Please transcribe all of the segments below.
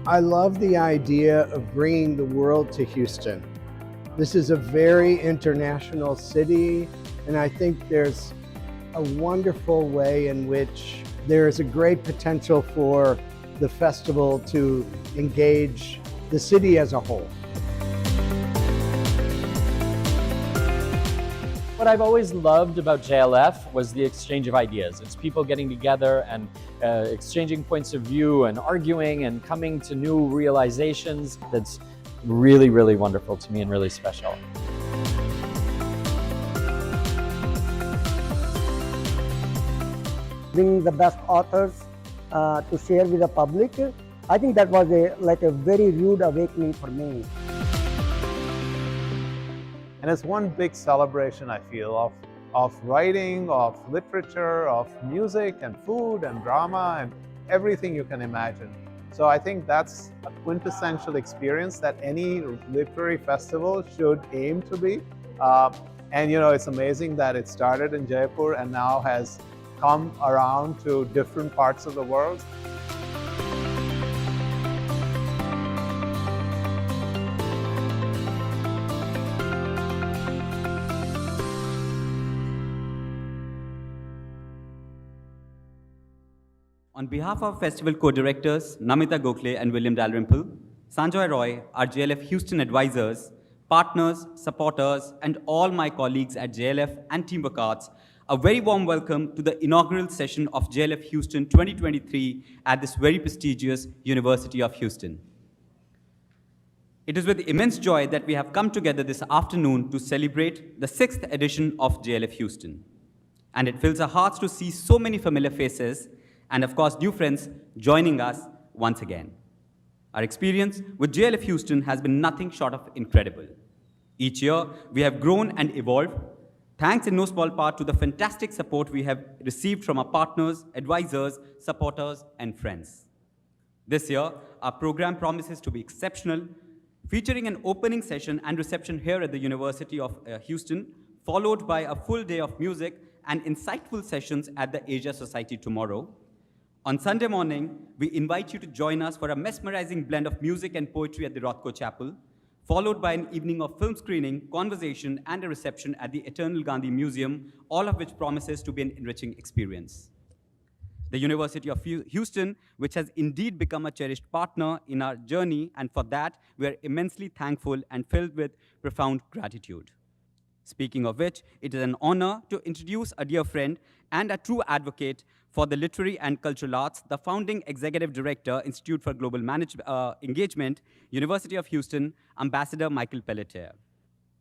I love the idea of bringing the world to Houston. This is a very international city, and I think there's a wonderful way in which there is a great potential for the festival to engage the city as a whole. What I've always loved about JLF was the exchange of ideas. It's people getting together and exchanging points of view and arguing and coming to new realizations. That's really, really wonderful to me and really special. Bringing the best authors to share with the public, I think that was a very rude awakening for me. And it's one big celebration, I feel, of writing, of literature, of music and food and drama and everything you can imagine. So I think that's a quintessential experience that any literary festival should aim to be. And you know, it's amazing that it started in Jaipur and now has come around to different parts of the world. On behalf of festival co-directors Namita Gokhale and William Dalrymple, Sanjoy Roy, our JLF Houston advisors, partners, supporters, and all my colleagues at JLF and Teamwork Arts, a very warm welcome to the inaugural session of JLF Houston 2023 at this very prestigious University of Houston. It is with immense joy that we have come together this afternoon to celebrate the 6th edition of JLF Houston. And it fills our hearts to see so many familiar faces and of course new friends joining us once again. Our experience with JLF Houston has been nothing short of incredible. Each year, we have grown and evolved, thanks in no small part to the fantastic support we have received from our partners, advisors, supporters, and friends. This year, our program promises to be exceptional, featuring an opening session and reception here at the University of Houston, followed by a full day of music and insightful sessions at the Asia Society tomorrow. On Sunday morning, we invite you to join us for a mesmerizing blend of music and poetry at the Rothko Chapel, followed by an evening of film screening, conversation, and a reception at the Eternal Gandhi Museum, all of which promises to be an enriching experience. The University of Houston, which has indeed become a cherished partner in our journey, and for that, we are immensely thankful and filled with profound gratitude. Speaking of which, it is an honor to introduce a dear friend and a true advocate for the literary and cultural arts, the founding executive director, Institute for Global Engagement, University of Houston, Ambassador Michael Pelletier.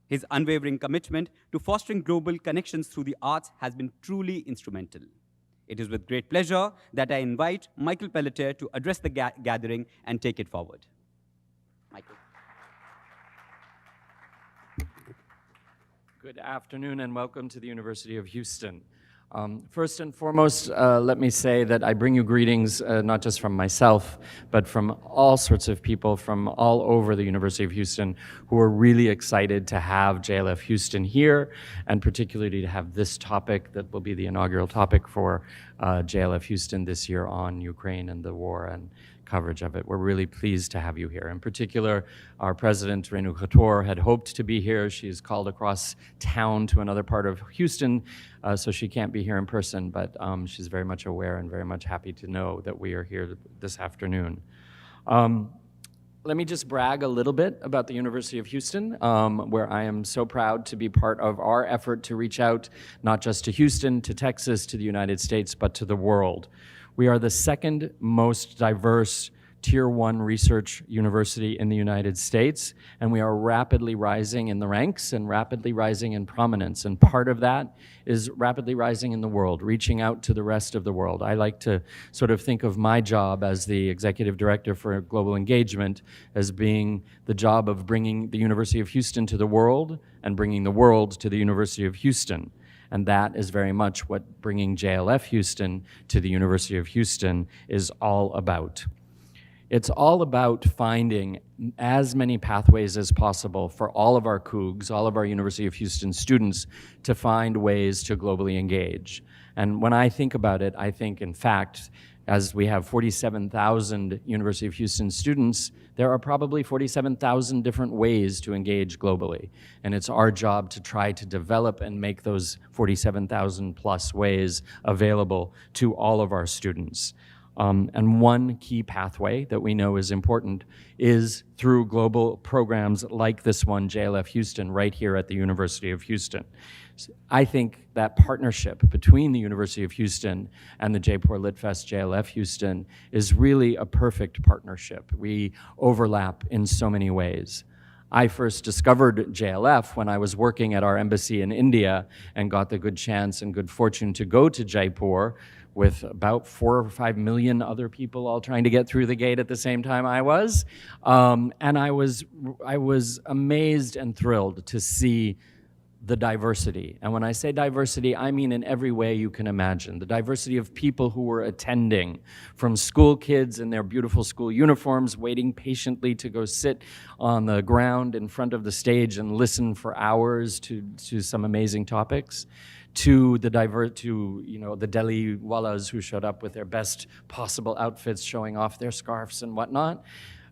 His unwavering commitment to fostering global connections through the arts has been truly instrumental. It is with great pleasure that I invite Michael Pelletier to address the gathering and take it forward. Michael. Good afternoon and welcome to the University of Houston. First and foremost, let me say that I bring you greetings not just from myself, but from all sorts of people from all over the University of Houston who are really excited to have JLF Houston here, and particularly to have this topic that will be the inaugural topic for JLF Houston this year on Ukraine and the war and coverage of it. We're really pleased to have you here. In particular, our president, Renu Khator, had hoped to be here. She's called across town to another part of Houston, so she can't be here in person, but she's very much aware and very much happy to know that we are here this afternoon. Let me just brag a little bit about the University of Houston, where I am so proud to be part of our effort to reach out not just to Houston, to Texas, to the United States, but to the world. We are the second most diverse Tier 1 research university in the United States, and we are rapidly rising in the ranks and rapidly rising in prominence. And part of that is rapidly rising in the world, reaching out to the rest of the world. I like to sort of think of my job as the executive director for global engagement as being the job of bringing the University of Houston to the world and bringing the world to the University of Houston. And that is very much what bringing JLF Houston to the University of Houston is all about. It's all about finding as many pathways as possible for all of our Cougs, all of our University of Houston students, to find ways to globally engage. And when I think about it, I think, in fact, As we have 47,000 University of Houston students, there are probably 47,000 different ways to engage globally. And it's our job to try to develop and make those 47,000 plus ways available to all of our students. And one key pathway that we know is important is through global programs like this one, JLF Houston, right here at the University of Houston. I think that partnership between the University of Houston and the Jaipur Lit Fest JLF Houston is really a perfect partnership. We overlap in so many ways. I first discovered JLF when I was working at our embassy in India and got the good chance and good fortune to go to Jaipur with about 4 or 5 million other people all trying to get through the gate at the same time I was. And I was amazed and thrilled to see the diversity. And when I say diversity, I mean in every way you can imagine. The diversity of people who were attending, from school kids in their beautiful school uniforms, waiting patiently to go sit on the ground in front of the stage and listen for hours to some amazing topics, to the the Delhi Wallas who showed up with their best possible outfits, showing off their scarves and whatnot,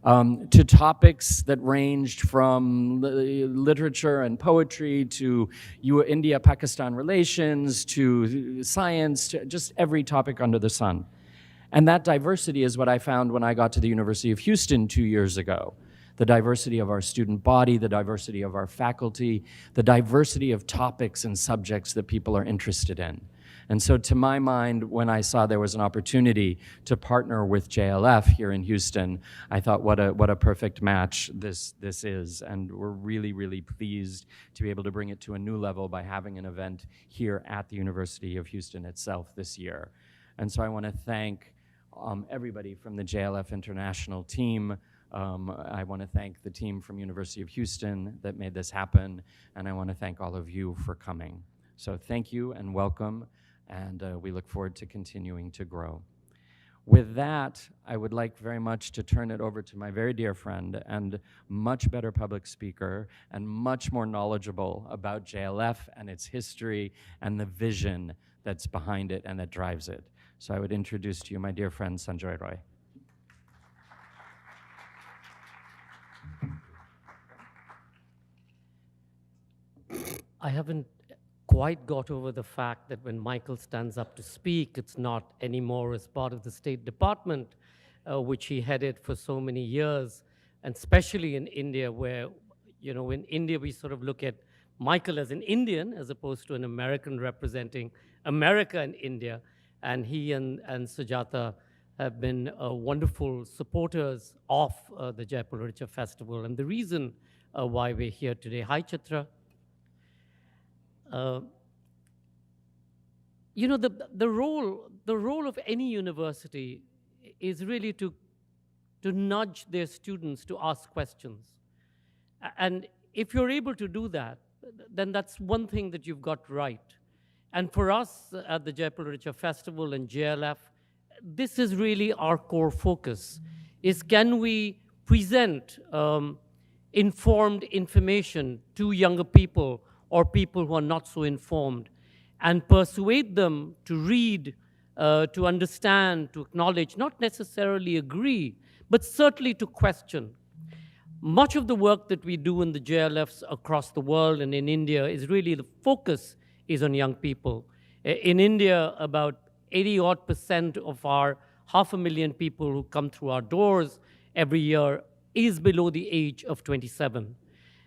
to topics that ranged from literature and poetry to India-Pakistan relations to science, to just every topic under the sun. And that diversity is what I found when I got to the University of Houston 2 years ago. The diversity of our student body, the diversity of our faculty, the diversity of topics and subjects that people are interested in. And so to my mind, when I saw there was an opportunity to partner with JLF here in Houston, I thought what a perfect match this is. And we're really, really pleased to be able to bring it to a new level by having an event here at the University of Houston itself this year. And so I want to thank everybody from the JLF International team. I want to thank the team from University of Houston that made this happen, and I want to thank all of you for coming. So thank you and welcome, and we look forward to continuing to grow. With that, I would like very much to turn it over to my very dear friend and much better public speaker and much more knowledgeable about JLF and its history and the vision that's behind it and that drives it. So I would introduce to you my dear friend Sanjoy Roy. I haven't quite got over the fact that when Michael stands up to speak, it's not anymore as part of the State Department, which he headed for so many years, and especially in India, where, in India we sort of look at Michael as an Indian as opposed to an American representing America and India. And he and Sujata have been wonderful supporters of the Jaipur Literature Festival, and the reason why we're here today. Hi, Chitra. The role of any university is really to nudge their students to ask questions. And if you're able to do that, then that's one thing that you've got right. And for us at the Jaipur Literature Festival and JLF, this is really our core focus, is can we present informed information to younger people or people who are not so informed, and persuade them to read, to understand, to acknowledge, not necessarily agree, but certainly to question. Much of the work that we do in the JLFs across the world and in India is really the focus is on young people. In India, about 80-odd% of our 500,000 people who come through our doors every year is below the age of 27.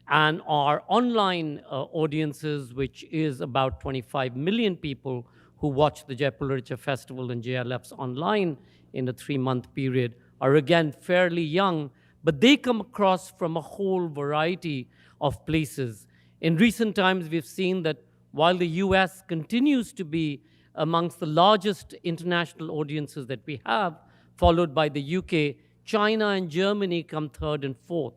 And our online audiences, which is about 25 million people who watch the Jaipur Literature Festival and JLFs online in a 3-month period, are again fairly young, but they come across from a whole variety of places. In recent times, we've seen that while the US continues to be amongst the largest international audiences that we have, followed by the UK, China and Germany come 3rd and 4th.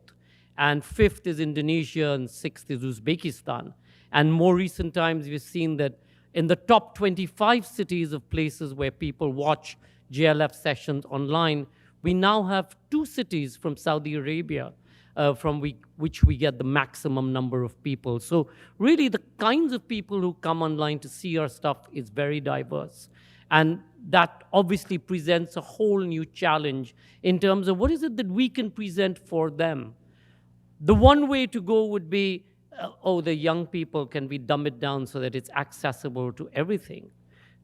And 5th is Indonesia, and 6th is Uzbekistan. And more recent times, we've seen that in the top 25 cities of places where people watch JLF sessions online, we now have 2 cities from Saudi Arabia from which we get the maximum number of people. So really, the kinds of people who come online to see our stuff is very diverse. And that obviously presents a whole new challenge in terms of what is it that we can present for them. The one way to go would be, oh, the young people, can we dumb it down so that it's accessible to everything,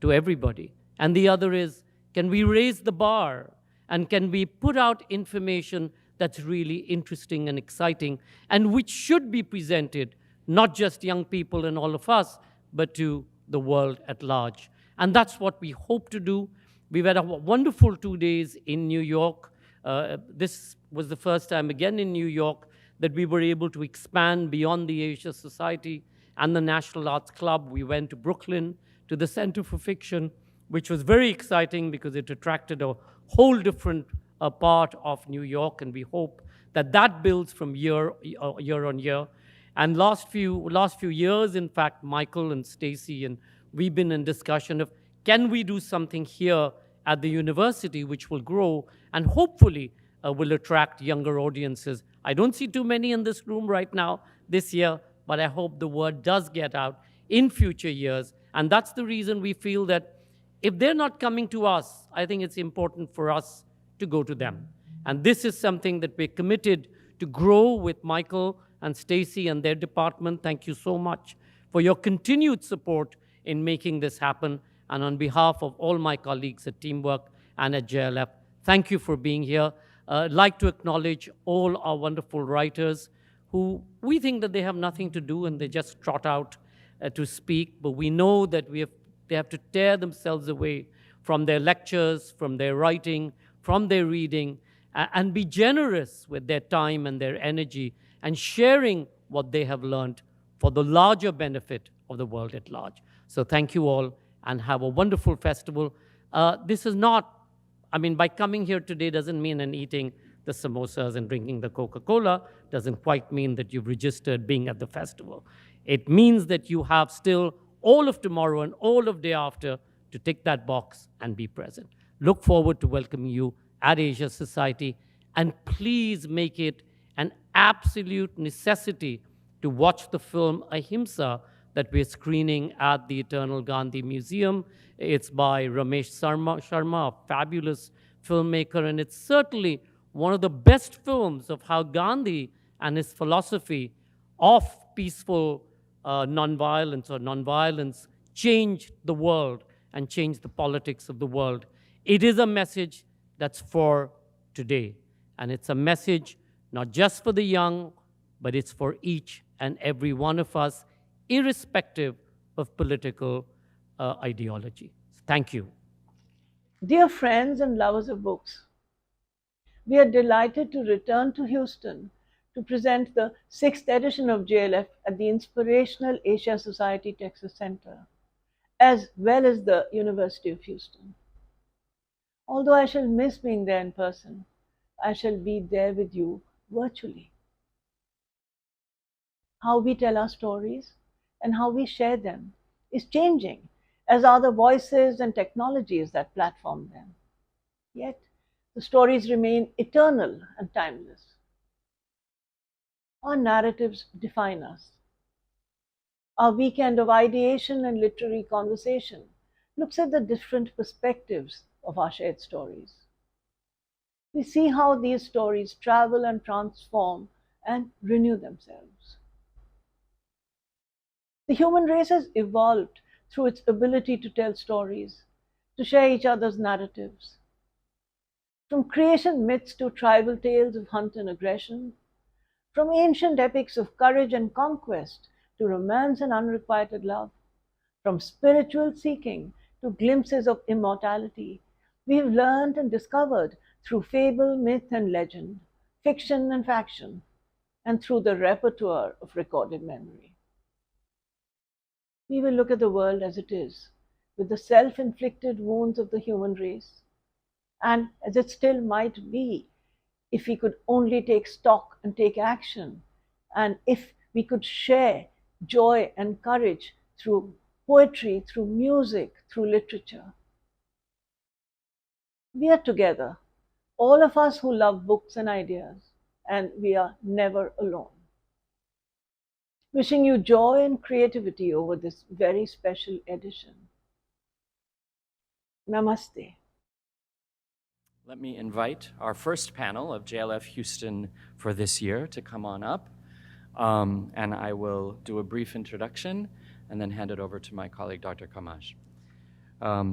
to everybody? And the other is, can we raise the bar and can we put out information that's really interesting and exciting and which should be presented, not just young people and all of us, but to the world at large. And that's what we hope to do. We've had a wonderful 2 days in New York. This was the first time again in New York that we were able to expand beyond the Asia Society and the National Arts Club. We went to Brooklyn, to the Center for Fiction, which was very exciting because it attracted a whole different part of New York, and we hope that that builds from year on year. And last few years, in fact, Michael and Stacy and we've been in discussion of, can we do something here at the university which will grow and hopefully will attract younger audiences. I don't see too many in this room right now this year, but I hope the word does get out in future years. And that's the reason we feel that if they're not coming to us, I think it's important for us to go to them. And this is something that we're committed to grow with Michael and Stacy and their department. Thank you so much for your continued support in making this happen. And on behalf of all my colleagues at Teamwork and at JLF, thank you for being here. I'd like to acknowledge all our wonderful writers who we think that they have nothing to do and they just trot out to speak, but we know that they have to tear themselves away from their lectures, from their writing, from their reading, and be generous with their time and their energy and sharing what they have learned for the larger benefit of the world at large. So thank you all and have a wonderful festival. This is not, I mean, by coming here today doesn't mean and eating the samosas and drinking the Coca-Cola doesn't quite mean that you've registered being at the festival. It means that you have still all of tomorrow and all of day after to tick that box and be present. Look forward to welcoming you at Asia Society, and please make it an absolute necessity to watch the film Ahimsa that we're screening at the Eternal Gandhi Museum. It's by Ramesh Sharma, a fabulous filmmaker, and it's certainly one of the best films of how Gandhi and his philosophy of peaceful nonviolence changed the world and changed the politics of the world. It is a message that's for today, and it's a message not just for the young, but it's for each and every one of us, irrespective of political ideology. Thank you. Dear friends and lovers of books, we are delighted to return to Houston to present the 6th edition of JLF at the inspirational Asia Society Texas Center, as well as the University of Houston. Although I shall miss being there in person, I shall be there with you virtually. How we tell our stories and how we share them is changing, as are the voices and technologies that platform them. Yet, the stories remain eternal and timeless. Our narratives define us. Our weekend of ideation and literary conversation looks at the different perspectives of our shared stories. We see how these stories travel and transform and renew themselves. The human race has evolved through its ability to tell stories, to share each other's narratives. From creation myths to tribal tales of hunt and aggression, from ancient epics of courage and conquest to romance and unrequited love, from spiritual seeking to glimpses of immortality, we've learned and discovered through fable, myth, and legend, fiction and faction, and through the repertoire of recorded memory. We will look at the world as it is, with the self-inflicted wounds of the human race, and as it still might be, if we could only take stock and take action, and if we could share joy and courage through poetry, through music, through literature. We are together, all of us who love books and ideas, and we are never alone. Wishing you joy and creativity over this very special edition. Namaste. Let me invite our first panel of JLF Houston for this year to come on up. And I will do a brief introduction and then hand it over to my colleague, Dr. Kamaj.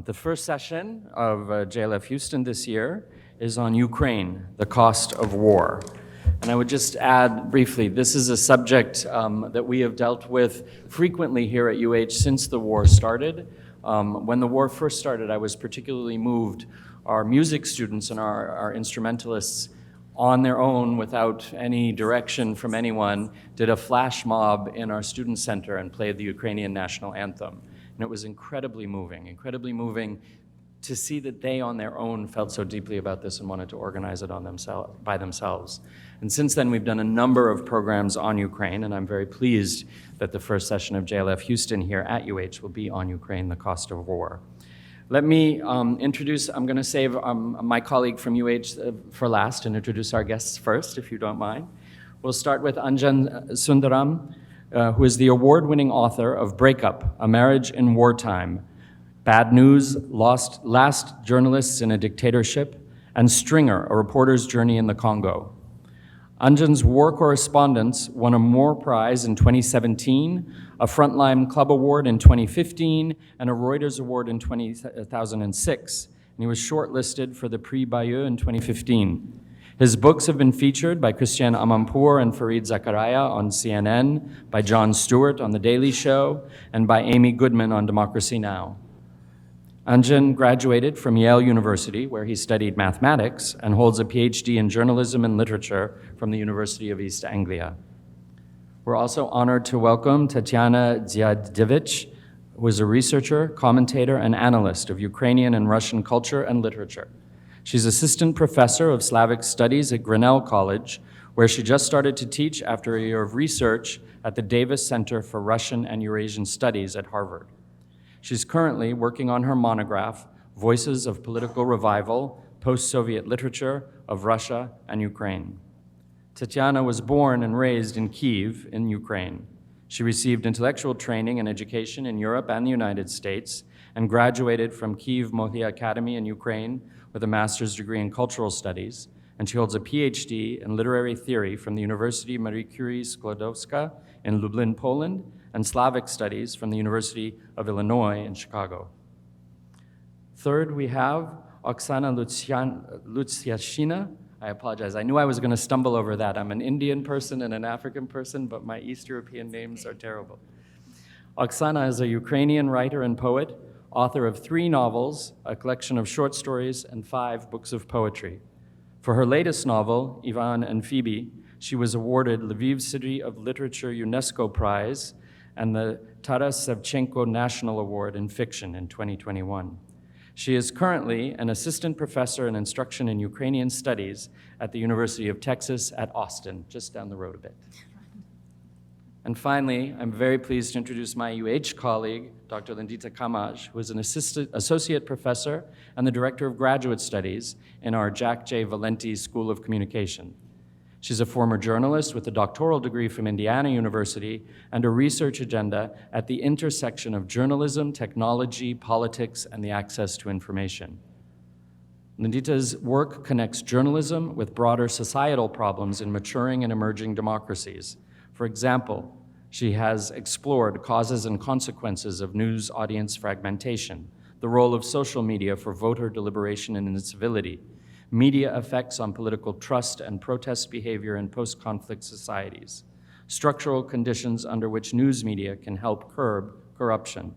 The first session of JLF Houston this year is on Ukraine, the cost of war. And I would just add briefly, this is a subject that we have dealt with frequently here at UH since the war started. When the war first started, I was particularly moved. Our music students and our instrumentalists, on their own, without any direction from anyone, did a flash mob in our student center and played the Ukrainian national anthem. And it was incredibly moving to see that they on their own felt so deeply about this and wanted to organize it by themselves. And since then, we've done a number of programs on Ukraine, and I'm very pleased that the first session of JLF Houston here at UH will be on Ukraine, the cost of war. Let me introduce, I'm going to save my colleague from UH for last and introduce our guests first, if you don't mind. We'll start with Anjan Sundaram, who is the award-winning author of Breakup, A Marriage in Wartime, Bad News, Last Journalists in a Dictatorship, and Stringer, A Reporter's Journey in the Congo. Anjan's war correspondence won a Moore Prize in 2017, a Frontline Club Award in 2015, and a Reuters Award in 2006. And he was shortlisted for the Prix Bayeux in 2015. His books have been featured by Christiane Amanpour and Fareed Zakaria on CNN, by Jon Stewart on The Daily Show, and by Amy Goodman on Democracy Now! Anjan graduated from Yale University, where he studied mathematics, and holds a PhD in journalism and literature from the University of East Anglia. We're also honored to welcome Tatiana Dziadevich, who is a researcher, commentator, and analyst of Ukrainian and Russian culture and literature. She's assistant professor of Slavic studies at Grinnell College, where she just started to teach after a year of research at the Davis Center for Russian and Eurasian Studies at Harvard. She's currently working on her monograph, Voices of Political Revival, Post-Soviet Literature of Russia and Ukraine. Tatiana was born and raised in Kyiv in Ukraine. She received intellectual training and education in Europe and the United States and graduated from Kyiv Mohyla Academy in Ukraine with a master's degree in cultural studies, and she holds a PhD in literary theory from the University Marie Curie Skłodowska in Lublin, Poland, and Slavic studies from the University of Illinois in Chicago. Third, we have Oksana Lutsiashina. I apologize, I knew I was going to stumble over that. I'm an Indian person and an African person, but my East European names are terrible. Oksana is a Ukrainian writer and poet, author of 3 novels, a collection of short stories, and 5 books of poetry. For her latest novel, Ivan and Phoebe, she was awarded Lviv City of Literature UNESCO Prize and the Taras Shevchenko National Award in Fiction in 2021. She is currently an assistant professor in instruction in Ukrainian studies at the University of Texas at Austin, just down the road a bit. And finally, I'm very pleased to introduce my UH colleague, Dr. Lindita Kamaj, who is an associate professor and the director of graduate studies in our Jack J. Valenti School of Communication. She's a former journalist with a doctoral degree from Indiana University and a research agenda at the intersection of journalism, technology, politics, and the access to information. Lindita's work connects journalism with broader societal problems in maturing and emerging democracies. For example, she has explored causes and consequences of news audience fragmentation, the role of social media for voter deliberation and incivility, media effects on political trust and protest behavior in post-conflict societies, structural conditions under which news media can help curb corruption.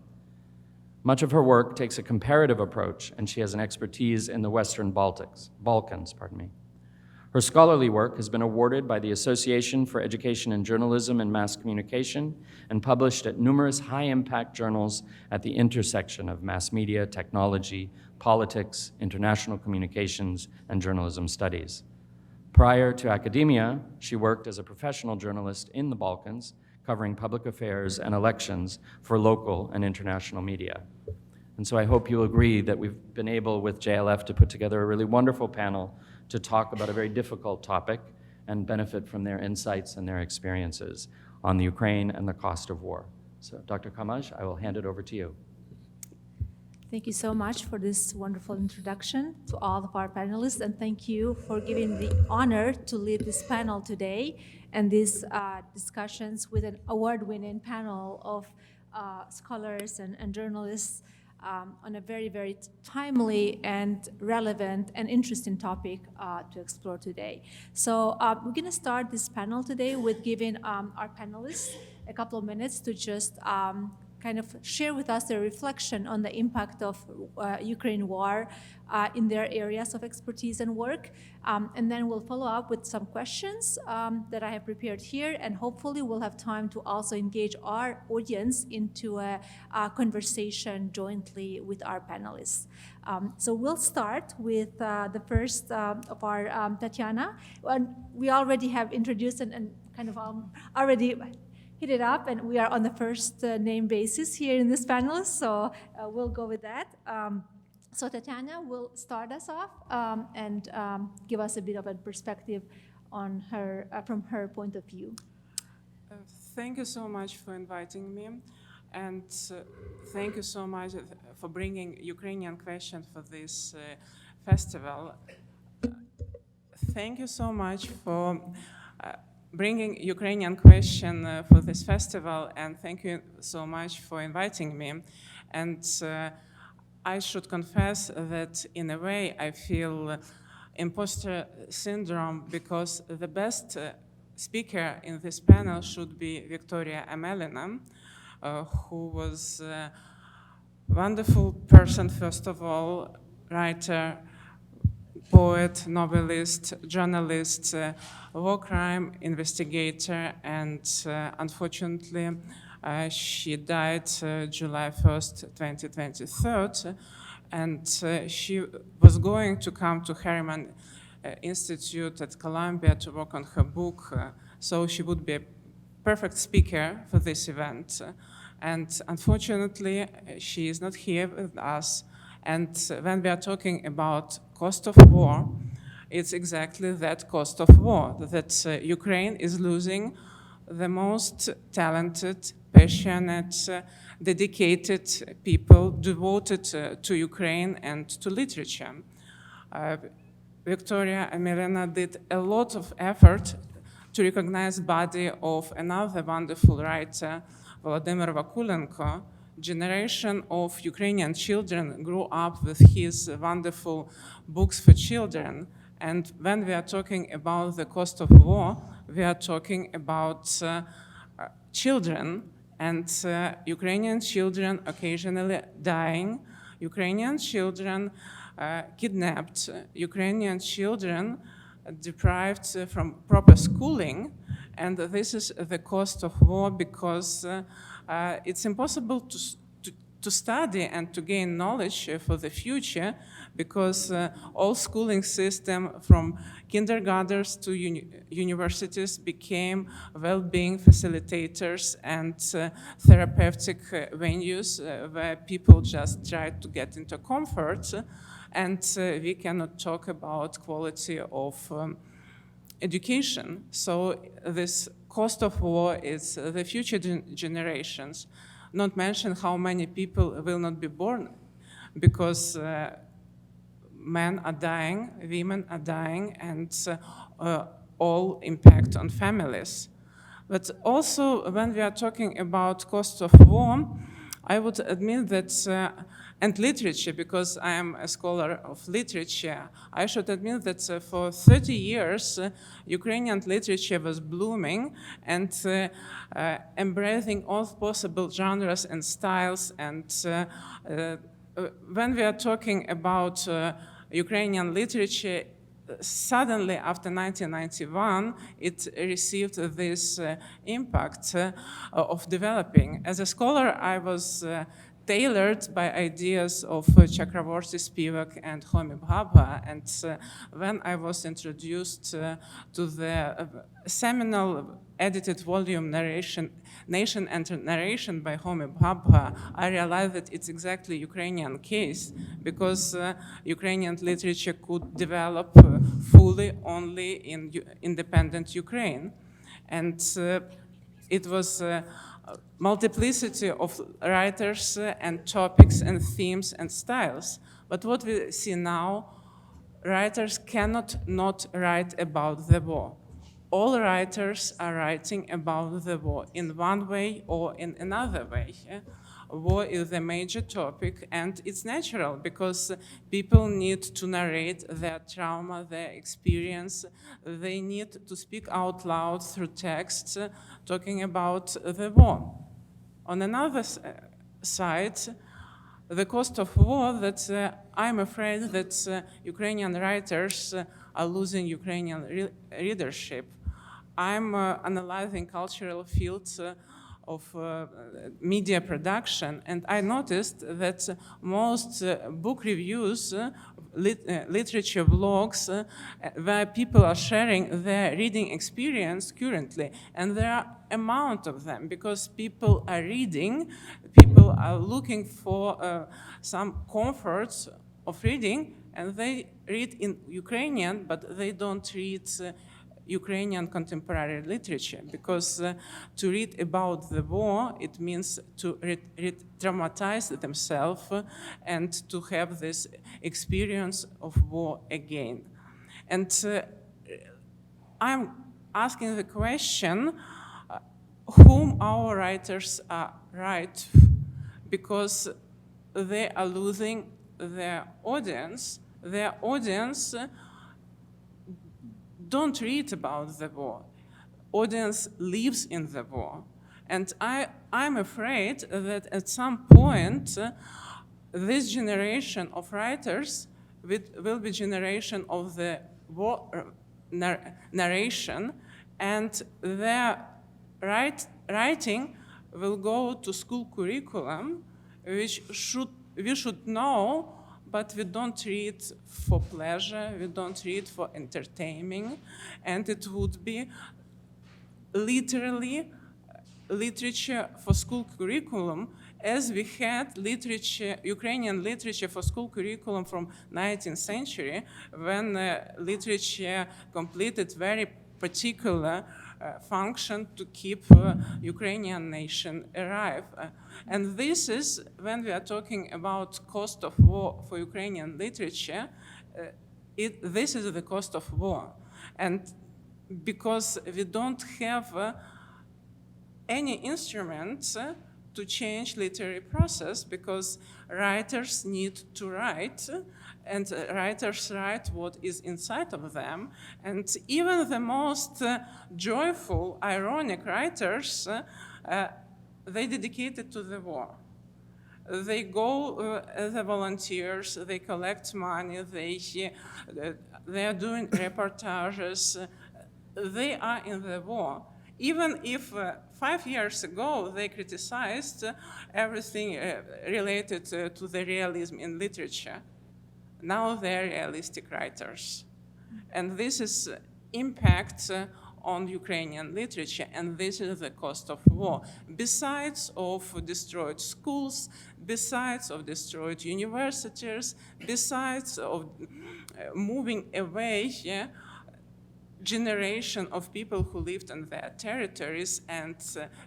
Much of her work takes a comparative approach, and she has an expertise in the Western Balkans. Her scholarly work has been awarded by the Association for Education in Journalism and Mass Communication and published at numerous high-impact journals at the intersection of mass media, technology, politics, international communications, and journalism studies. Prior to academia, she worked as a professional journalist in the Balkans, covering public affairs and elections for local and international media. And so I hope you'll agree that we've been able with JLF to put together a really wonderful panel to talk about a very difficult topic and benefit from their insights and their experiences on the Ukraine and the cost of war. So Dr. Kamaj, I will hand it over to you. Thank you so much for this wonderful introduction to all of our panelists, and thank you for giving the honor to lead this panel today and these discussions with an award-winning panel of scholars and journalists on a very, very timely and relevant and interesting topic to explore today. So we're going to start this panel today with giving our panelists a couple of minutes to just kind of share with us their reflection on the impact of Ukraine war in their areas of expertise and work. And then we'll follow up with some questions that I have prepared here, and hopefully we'll have time to also engage our audience into a conversation jointly with our panelists. So we'll start with the first of our Tatiana. We already have introduced and kind of already hit it up, and we are on the first name basis here in this panel, so we'll go with that. So Tatiana will start us off and give us a bit of a perspective on her, from her point of view. Thank you so much for inviting me, and thank you so much for bringing Ukrainian question for this festival. Thank you so much for bringing Ukrainian question for this festival, and thank you so much for inviting me. And I should confess that in a way I feel imposter syndrome, because the best speaker in this panel should be Victoria Amelina, who was a wonderful person, first of all, writer, poet, novelist, journalist, war crime investigator, and unfortunately she died July 1st, 2023, and she was going to come to Harriman Institute at Columbia to work on her book, so she would be a perfect speaker for this event. And unfortunately, she is not here with us. And when we are talking about cost of war, it's exactly that cost of war, that Ukraine is losing the most talented, passionate, dedicated people devoted to Ukraine and to literature. Victoria Amelina did a lot of effort to recognize body of another wonderful writer, Volodymyr Vakulenko. Generation of Ukrainian children grew up with his wonderful books for children. And when we are talking about the cost of war, we are talking about children, and Ukrainian children occasionally dying, Ukrainian children kidnapped, Ukrainian children deprived from proper schooling. And this is the cost of war, because it's impossible to study and to gain knowledge for the future, because all schooling system from kindergartens to universities became well-being facilitators and therapeutic venues where people just try to get into comfort, and we cannot talk about quality of education. So this cost of war is the future generations, not mention how many people will not be born, because men are dying, women are dying, and all impact on families. But also, when we are talking about cost of war, I would admit that, and literature, because I am a scholar of literature, I should admit that for 30 years, Ukrainian literature was blooming and embracing all possible genres and styles. And when we are talking about Ukrainian literature, suddenly after 1991, it received this impact of developing. As a scholar, I was tailored by ideas of Chakravorty, Spivak, and Homi Bhabha. And when I was introduced to the seminal edited volume narration, Nation and Narration by Homi Bhabha, I realized that it's exactly Ukrainian case, because Ukrainian literature could develop fully only in independent Ukraine. And it was multiplicity of writers and topics and themes and styles. But what we see now, writers cannot not write about the war. All writers are writing about the war in one way or in another way. War is a major topic, and it's natural because people need to narrate their trauma, their experience. They need to speak out loud through texts talking about the war. On another side, the cost of war, that I'm afraid that Ukrainian writers are losing Ukrainian readership. I'm analyzing cultural fields of media production, and I noticed that most book reviews, literature blogs, where people are sharing their reading experience currently, and there are amount of them because people are reading, people are looking for some comforts of reading, and they read in Ukrainian, but they don't read Ukrainian contemporary literature, because to read about the war, it means to re-traumatize themselves and to have this experience of war again. And I'm asking the question, whom our writers are right, because they are losing their audience. Their audience don't read about the war. Audience lives in the war. And I'm afraid that at some point, this generation of writers will be generation of the war narration, and their writing will go to school curriculum, which we should know, but we don't read for pleasure, we don't read for entertaining, and it would be literally literature for school curriculum, as we had literature, Ukrainian literature for school curriculum from 19th century, when literature completed very particular function to keep Ukrainian nation alive. And this is, when we are talking about cost of war for Ukrainian literature, this is the cost of war. And because we don't have any instruments to change literary process, because writers need to write, and writers write what is inside of them. And even the most joyful, ironic writers, they dedicated to the war. They go as volunteers, they collect money, they are doing reportages, they are in the war. Even if 5 years ago they criticized everything related to the realism in literature, now they're realistic writers. And this is impact on Ukrainian literature, and this is the cost of war. Besides of destroyed schools, besides of destroyed universities, besides of moving away generation of people who lived in their territories and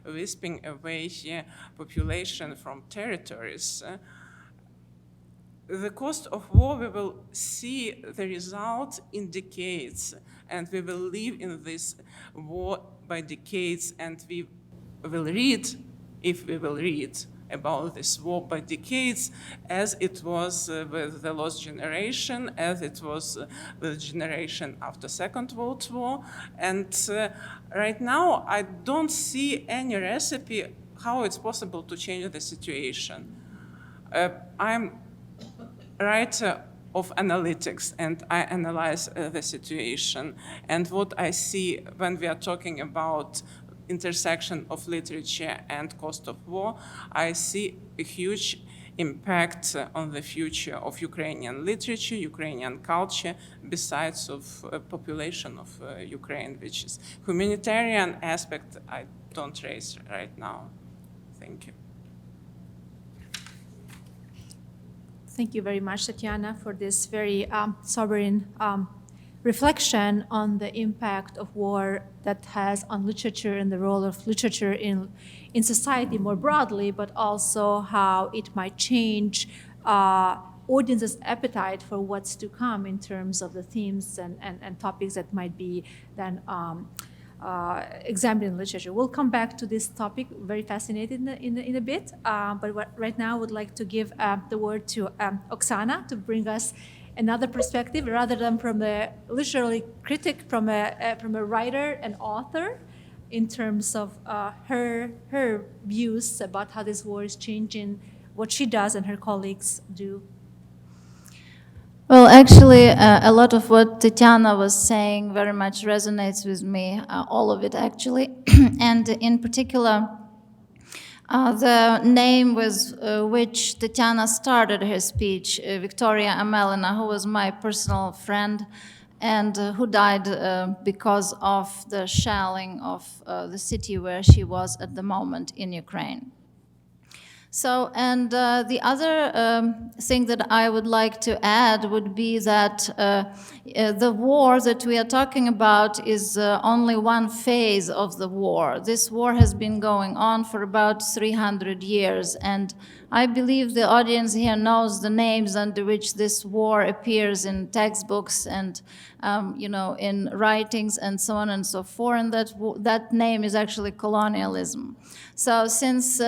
whispering away population from territories. The cost of war, we will see the result in decades, and we will live in this war by decades, and we will read, if we will read about this war by decades, as it was with the lost generation, as it was with generation after Second World War. And right now, I don't see any recipe how it's possible to change the situation. I'm writer of analytics, and I analyze the situation. And what I see when we are talking about intersection of literature and cost of war, I see a huge impact on the future of Ukrainian literature, Ukrainian culture, besides of population of Ukraine, which is humanitarian aspect I don't raise right now. Thank you. Thank you very much, Tatiana, for this very sobering reflection on the impact of war that has on literature and the role of literature in society more broadly, but also how it might change audiences' appetite for what's to come in terms of the themes and topics that might be then examined in literature. We'll come back to this topic, very fascinated in a bit, but right now I would like to give the word to Oksana to bring us another perspective, rather than from a literary critic, from a writer and author, in terms of her views about how this war is changing what she does and her colleagues do. Well, actually, a lot of what Tatiana was saying very much resonates with me, all of it actually, and in particular, the name with which Tatiana started her speech, Victoria Amelina, who was my personal friend and who died because of the shelling of the city where she was at the moment in Ukraine. So, and the other thing that I would like to add would be that the war that we are talking about is only one phase of the war. This war has been going on for about 300 years, and I believe the audience here knows the names under which this war appears in textbooks and you know, in writings and so on and so forth, and that name is actually colonialism. So since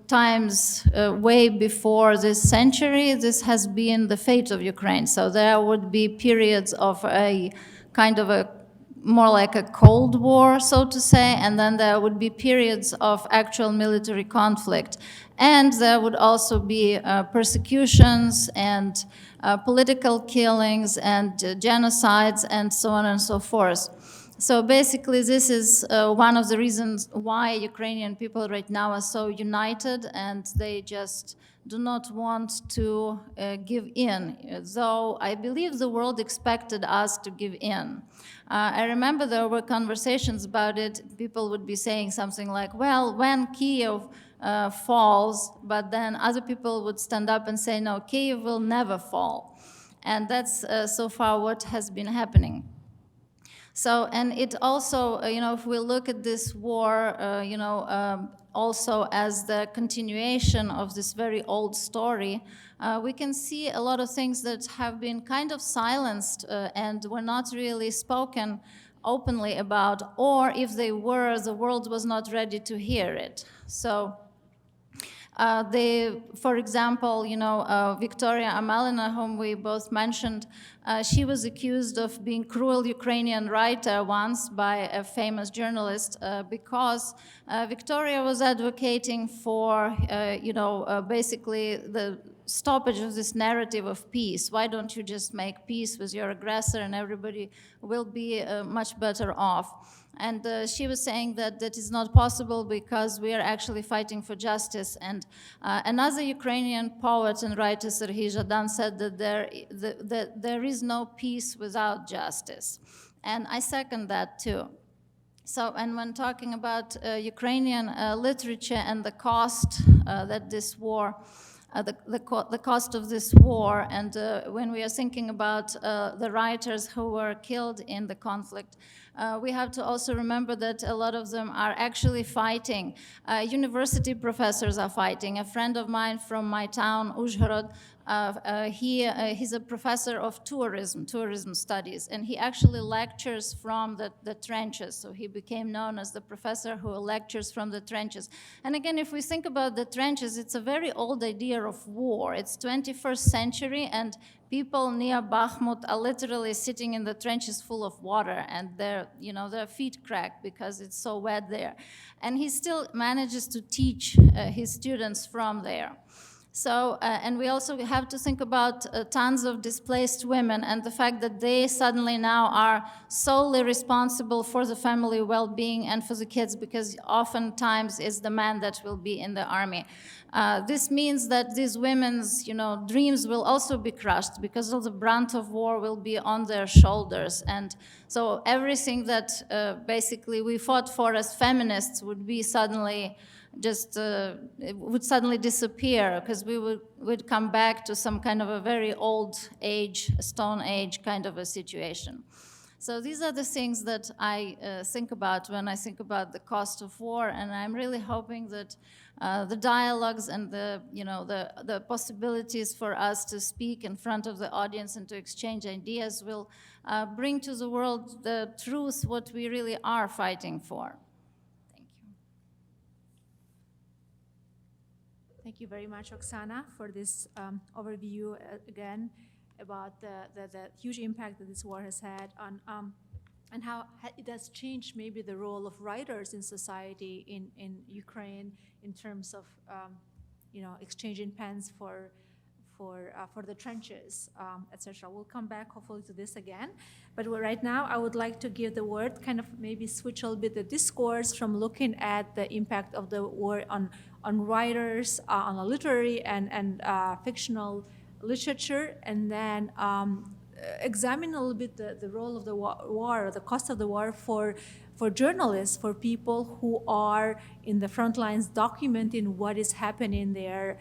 times way before this century, this has been the fate of Ukraine. So there would be periods of a kind of a more like a Cold War, so to say, and then there would be periods of actual military conflict. And there would also be persecutions and political killings and genocides and so on and so forth. So basically, this is one of the reasons why Ukrainian people right now are so united, and they just do not want to give in, though I believe the world expected us to give in. I remember there were conversations about it. People would be saying something like, well, when Kiev falls, but then other people would stand up and say, no, Kiev will never fall. And that's so far what has been happening. So, and it also, you know, if we look at this war, you know, also as the continuation of this very old story, we can see a lot of things that have been kind of silenced and were not really spoken openly about, or if they were, the world was not ready to hear it. So, for example, you know, Victoria Amelina, whom we both mentioned, she was accused of being cruel Ukrainian writer once by a famous journalist because Victoria was advocating for, you know, basically the stoppage of this narrative of peace. Why don't you just make peace with your aggressor and everybody will be much better off? And she was saying that that is not possible because we are actually fighting for justice. And another Ukrainian poet and writer, Serhiy Zhadan, said that there is no peace without justice. And I second that too. So, and when talking about Ukrainian literature and the cost that this war, the cost of this war, and when we are thinking about the writers who were killed in the conflict, we have to also remember that a lot of them are actually fighting. University professors are fighting. A friend of mine from my town, Uzhhorod, he's a professor of tourism studies, and he actually lectures from the trenches. So he became known as the professor who lectures from the trenches. And again, if we think about the trenches, it's a very old idea of war. It's 21st century, and people near Bakhmut are literally sitting in the trenches full of water, and their feet crack because it's so wet there. And he still manages to teach his students from there. So, and we also have to think about tons of displaced women and the fact that they suddenly now are solely responsible for the family well-being and for the kids, because oftentimes it's the man that will be in the army. This means that these women's, dreams will also be crushed because all the brunt of war will be on their shoulders. And so everything that basically we fought for as feminists would be suddenly just it would suddenly disappear, because we would come back to some kind of a very old age, Stone Age kind of a situation. So these are the things that I think about when I think about the cost of war, and I'm really hoping that the dialogues and the possibilities for us to speak in front of the audience and to exchange ideas will bring to the world the truth, what we really are fighting for. Thank you. Thank you very much, Oksana, for this overview again about the huge impact that this war has had on and how it has changed maybe the role of writers in society in Ukraine in terms of exchanging pens for the trenches, etc. We'll come back hopefully to this again, but right now I would like to give the word, kind of maybe switch a little bit the discourse from looking at the impact of the war on writers, on the literary and fictional literature, and then examine a little bit the role of the war, or the cost of the war for journalists, for people who are in the front lines documenting what is happening there,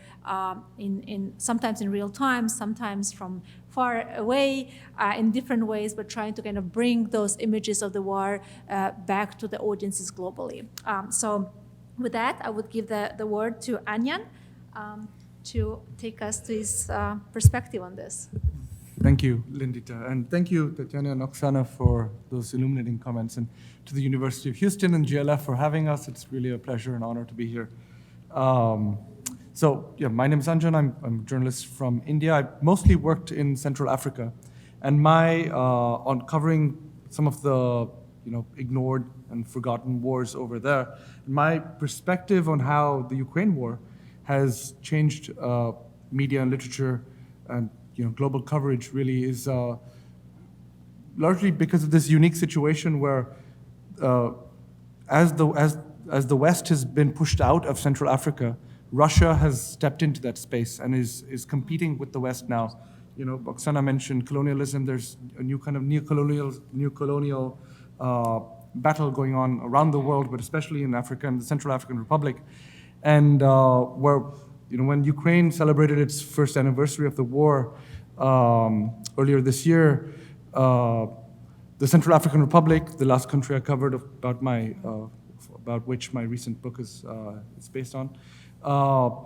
sometimes in real time, sometimes from far away, in different ways, but trying to kind of bring those images of the war back to the audiences globally. So with that, I would give the word to Anyan to take us to his perspective on this. Thank you, Lindita, and thank you, Tatiana and Oksana, for those illuminating comments, and to the University of Houston and JLF for having us. It's really a pleasure and honor to be here. So, yeah, my name is Anjan. I'm a journalist from India. I mostly worked in Central Africa, and on covering some of the ignored and forgotten wars over there, my perspective on how the Ukraine war has changed media and literature and global coverage really is largely because of this unique situation where as the West has been pushed out of Central Africa, Russia has stepped into that space and is competing with the West now. Oksana mentioned colonialism. There's a new kind of new colonial battle going on around the world, but especially in Africa and the Central African Republic. And where, when Ukraine celebrated its first anniversary of the war earlier this year, the Central African Republic, the last country I covered about which my recent book is based on,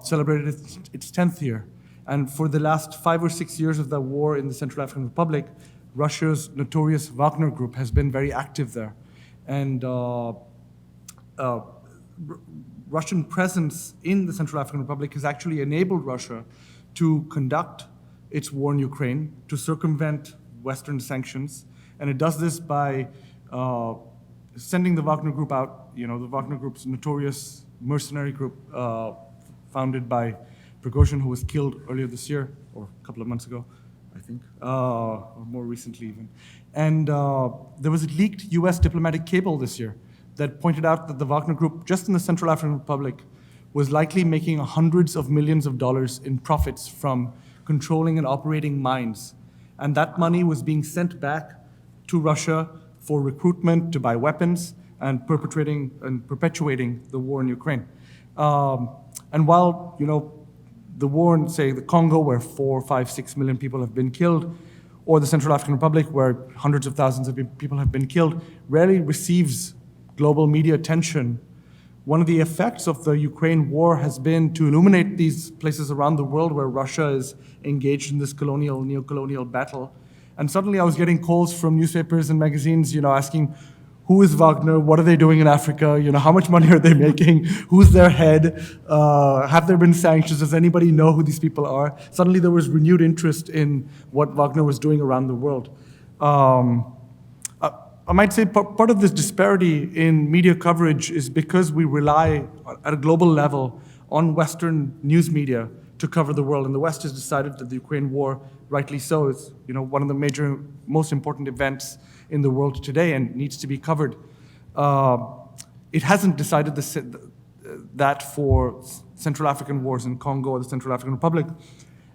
celebrated its 10th year. And for the last 5 or 6 years of the war in the Central African Republic, Russia's notorious Wagner Group has been very active there. And Russian presence in the Central African Republic has actually enabled Russia to conduct its war in Ukraine, to circumvent Western sanctions. And it does this by sending the Wagner Group out, the Wagner Group's notorious mercenary group founded by Prigozhin, who was killed earlier this year, or a couple of months ago, I think, or more recently even. And there was a leaked US diplomatic cable this year that pointed out that the Wagner Group, just in the Central African Republic, was likely making hundreds of millions of dollars in profits from controlling and operating mines. And that money was being sent back to Russia for recruitment, to buy weapons, and perpetuating the war in Ukraine. And while, the war in, say, the Congo, where 4, 5, 6 million people have been killed, or the Central African Republic, where hundreds of thousands of people have been killed, rarely receives global media attention. One of the effects of the Ukraine war has been to illuminate these places around the world where Russia is engaged in this neo-colonial battle. And suddenly I was getting calls from newspapers and magazines, asking, who is Wagner? What are they doing in Africa? How much money are they making? Who's their head? Have there been sanctions? Does anybody know who these people are? Suddenly there was renewed interest in what Wagner was doing around the world. I might say part of this disparity in media coverage is because we rely at a global level on Western news media to cover the world. And the West has decided that the Ukraine war, rightly so, is one of the major, most important events in the world today and needs to be covered. It hasn't decided that for Central African wars in Congo or the Central African Republic.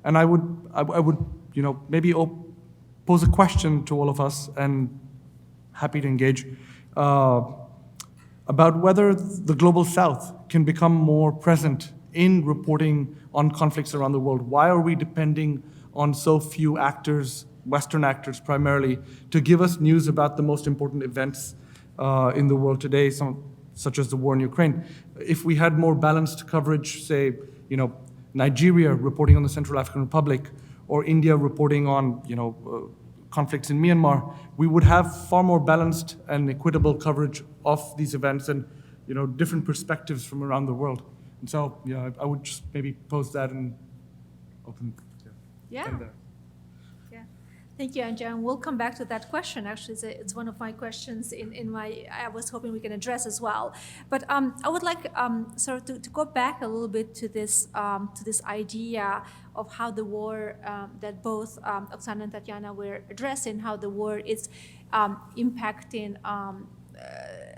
And I would maybe pose a question to all of us, and happy to engage. about whether the global south can become more present in reporting on conflicts around the world. Why are we depending on so few actors, Western actors primarily, to give us news about the most important events in the world today, such as the war in Ukraine? If we had more balanced coverage, say, Nigeria reporting on the Central African Republic, or India reporting on, conflicts in Myanmar, we would have far more balanced and equitable coverage of these events and, different perspectives from around the world. And so, I would just maybe pose that and open. Yeah. end there. Yeah. Thank you, Anja. And we'll come back to that question. Actually, it's one of my questions I was hoping we can address as well. But I would like to go back a little bit to this idea of how the war that both Oksana and Tatiana were addressing, how the war is impacting,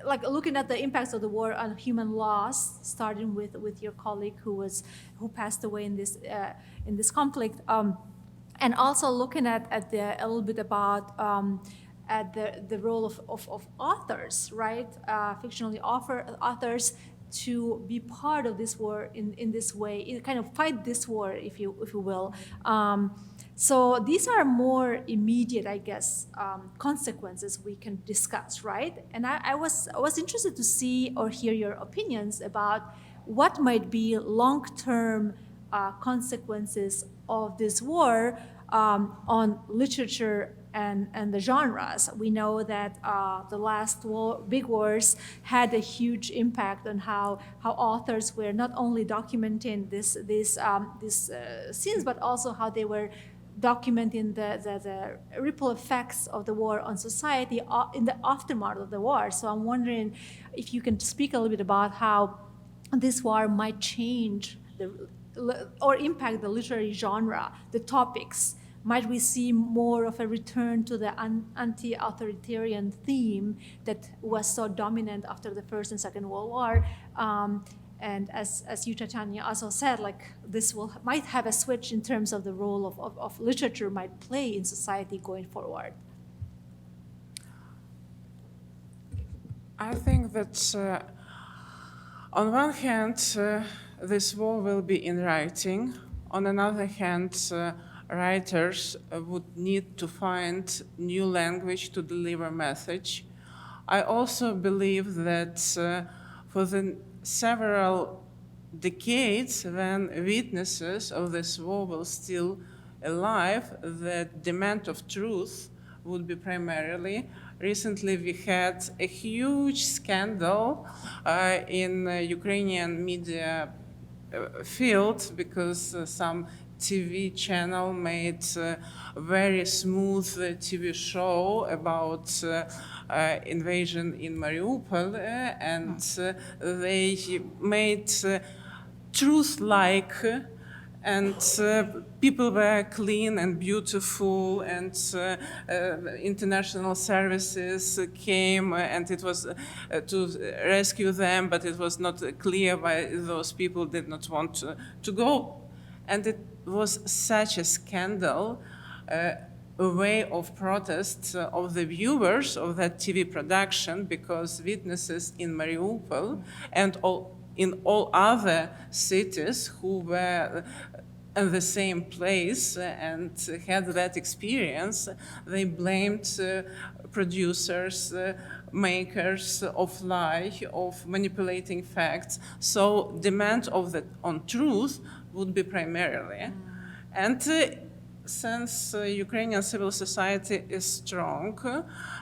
like looking at the impacts of the war on human loss, starting with your colleague who passed away in this conflict. And also looking at a little bit about at the role of authors, right? Fictionally authors to be part of this war in this way, kind of fight this war, if you will. So these are more immediate, I guess, consequences we can discuss, right? And I was interested to see or hear your opinions about what might be long-term consequences of this war on literature and the genres. We know that the last big wars had a huge impact on how authors were not only documenting these scenes, but also how they were documenting the ripple effects of the war on society in the aftermath of the war. So I'm wondering if you can speak a little bit about how this war might change or impact the literary genre, the topics. Might we see more of a return to the anti-authoritarian theme that was so dominant after the First and Second World War? And as you, Tatiana, also said, like this might have a switch in terms of the role of literature might play in society going forward. I think that on one hand, this war will be in writing. On another hand, writers would need to find new language to deliver message. I also believe that for the several decades when witnesses of this war were still alive, the demand of truth would be primarily. Recently we had a huge scandal in Ukrainian media field because some TV channel made a very smooth TV show about invasion in Mariupol, and they made truth-like, and people were clean and beautiful, and international services came, and it was to rescue them, but it was not clear why those people did not want to go. And it was such a scandal, a way of protest of the viewers of that TV production, because witnesses in Mariupol and in all other cities who were in the same place and had that experience, they blamed producers, makers of lie, of manipulating facts. So demand on truth would be primarily. And since Ukrainian civil society is strong,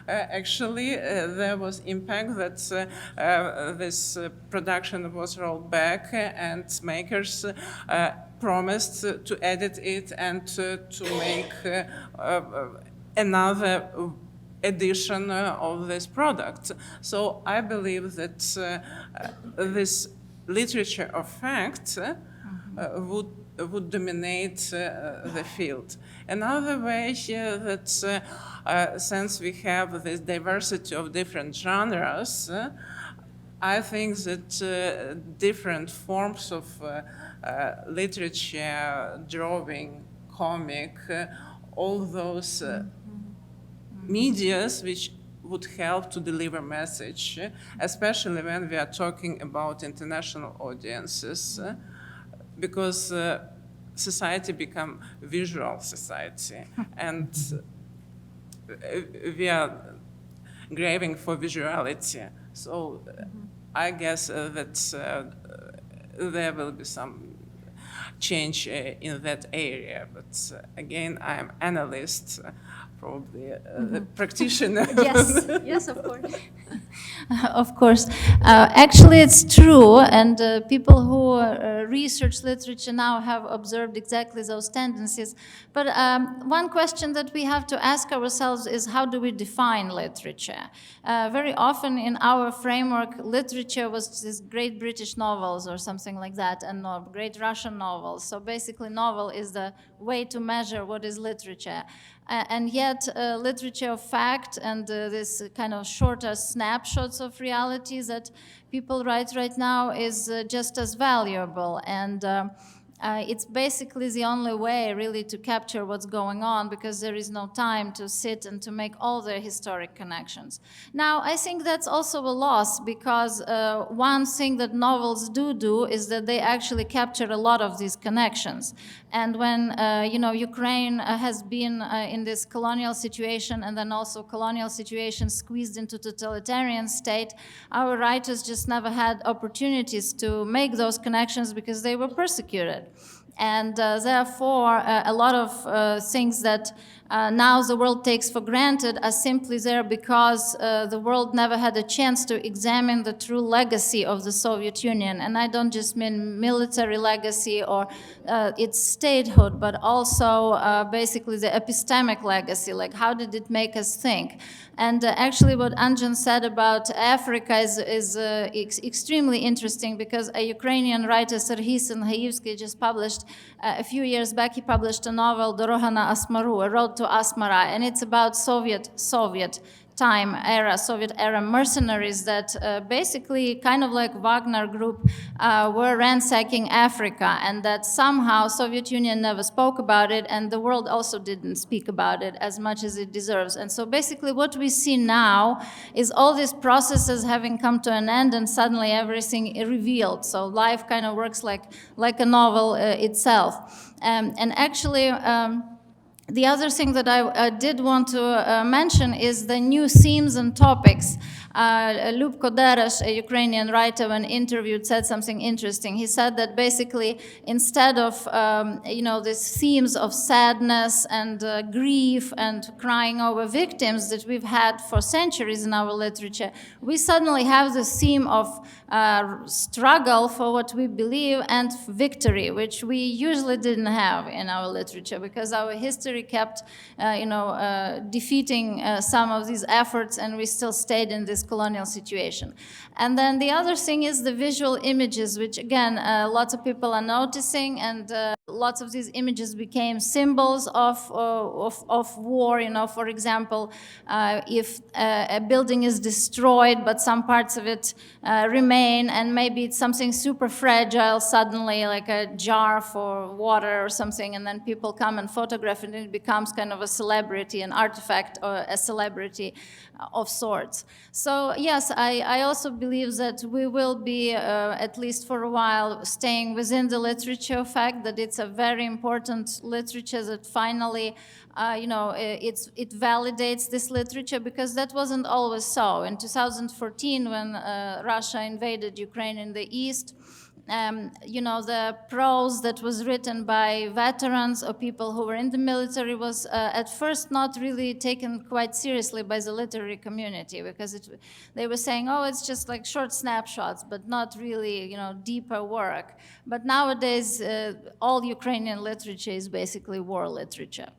actually there was impact that this production was rolled back, and makers promised to edit it and to make another edition of this product. So I believe that this literature of fact would dominate the field. Another way that since we have this diversity of different genres, I think that different forms of literature, drawing, comic, all those medias which would help to deliver message, especially when we are talking about international audiences, because society become visual society, and we are craving for visuality. So I guess that there will be some change in that area. But again, I'm analyst, probably a practitioner. Yes, yes, of course. Of course. Actually, it's true, and people who research literature now have observed exactly those tendencies. But one question that we have to ask ourselves is, how do we define literature? Very often in our framework, literature was these great British novels or something like that, and great Russian novels. So basically, novel is the way to measure what is literature. And yet, literature of fact and this kind of shorter snapshots of reality that people write right now is just as valuable. And it's basically the only way really to capture what's going on, because there is no time to sit and to make all the historic connections. Now, I think that's also a loss, because one thing that novels do is that they actually capture a lot of these connections. And when, Ukraine has been in this colonial situation, and then also colonial situation squeezed into totalitarian state, our writers just never had opportunities to make those connections because they were persecuted. And therefore, a lot of things that now the world takes for granted are simply there because the world never had a chance to examine the true legacy of the Soviet Union. And I don't just mean military legacy or its statehood, but also basically the epistemic legacy, like how did it make us think? And actually what Anjan said about Africa is extremely interesting, because a Ukrainian writer, Serhii Senhaivsky, just published a few years back, he published a novel, Doroga na Asmaru, A Road to Asmara, and it's about Soviet Soviet era mercenaries that basically, kind of like Wagner Group, were ransacking Africa, and that somehow Soviet Union never spoke about it, and the world also didn't speak about it as much as it deserves. And so basically what we see now is all these processes having come to an end, and suddenly everything revealed. So life kind of works like a novel itself. And actually, the other thing that I did want to mention is the new themes and topics. Lubko Dereš, a Ukrainian writer, when interviewed, said something interesting. He said that basically, instead of these themes of sadness and grief and crying over victims that we've had for centuries in our literature, we suddenly have the theme of struggle for what we believe and victory, which we usually didn't have in our literature, because our history kept defeating some of these efforts, and we still stayed in this colonial situation. And then the other thing is the visual images, which again, lots of people are noticing, and lots of these images became symbols of war. For example, if a building is destroyed, but some parts of it remain, and maybe it's something super fragile suddenly, like a jar for water or something, and then people come and photograph it, and it becomes kind of a celebrity, an artifact, or a celebrity of sorts. So yes, I also believe that we will be, at least for a while, staying within the literature of fact, that it's a very important literature that finally, it validates this literature, because that wasn't always so. In 2014, when Russia invaded Ukraine in the east, the prose that was written by veterans or people who were in the military was at first not really taken quite seriously by the literary community, because they were saying, oh, it's just like short snapshots, but not really, deeper work. But nowadays, all Ukrainian literature is basically war literature.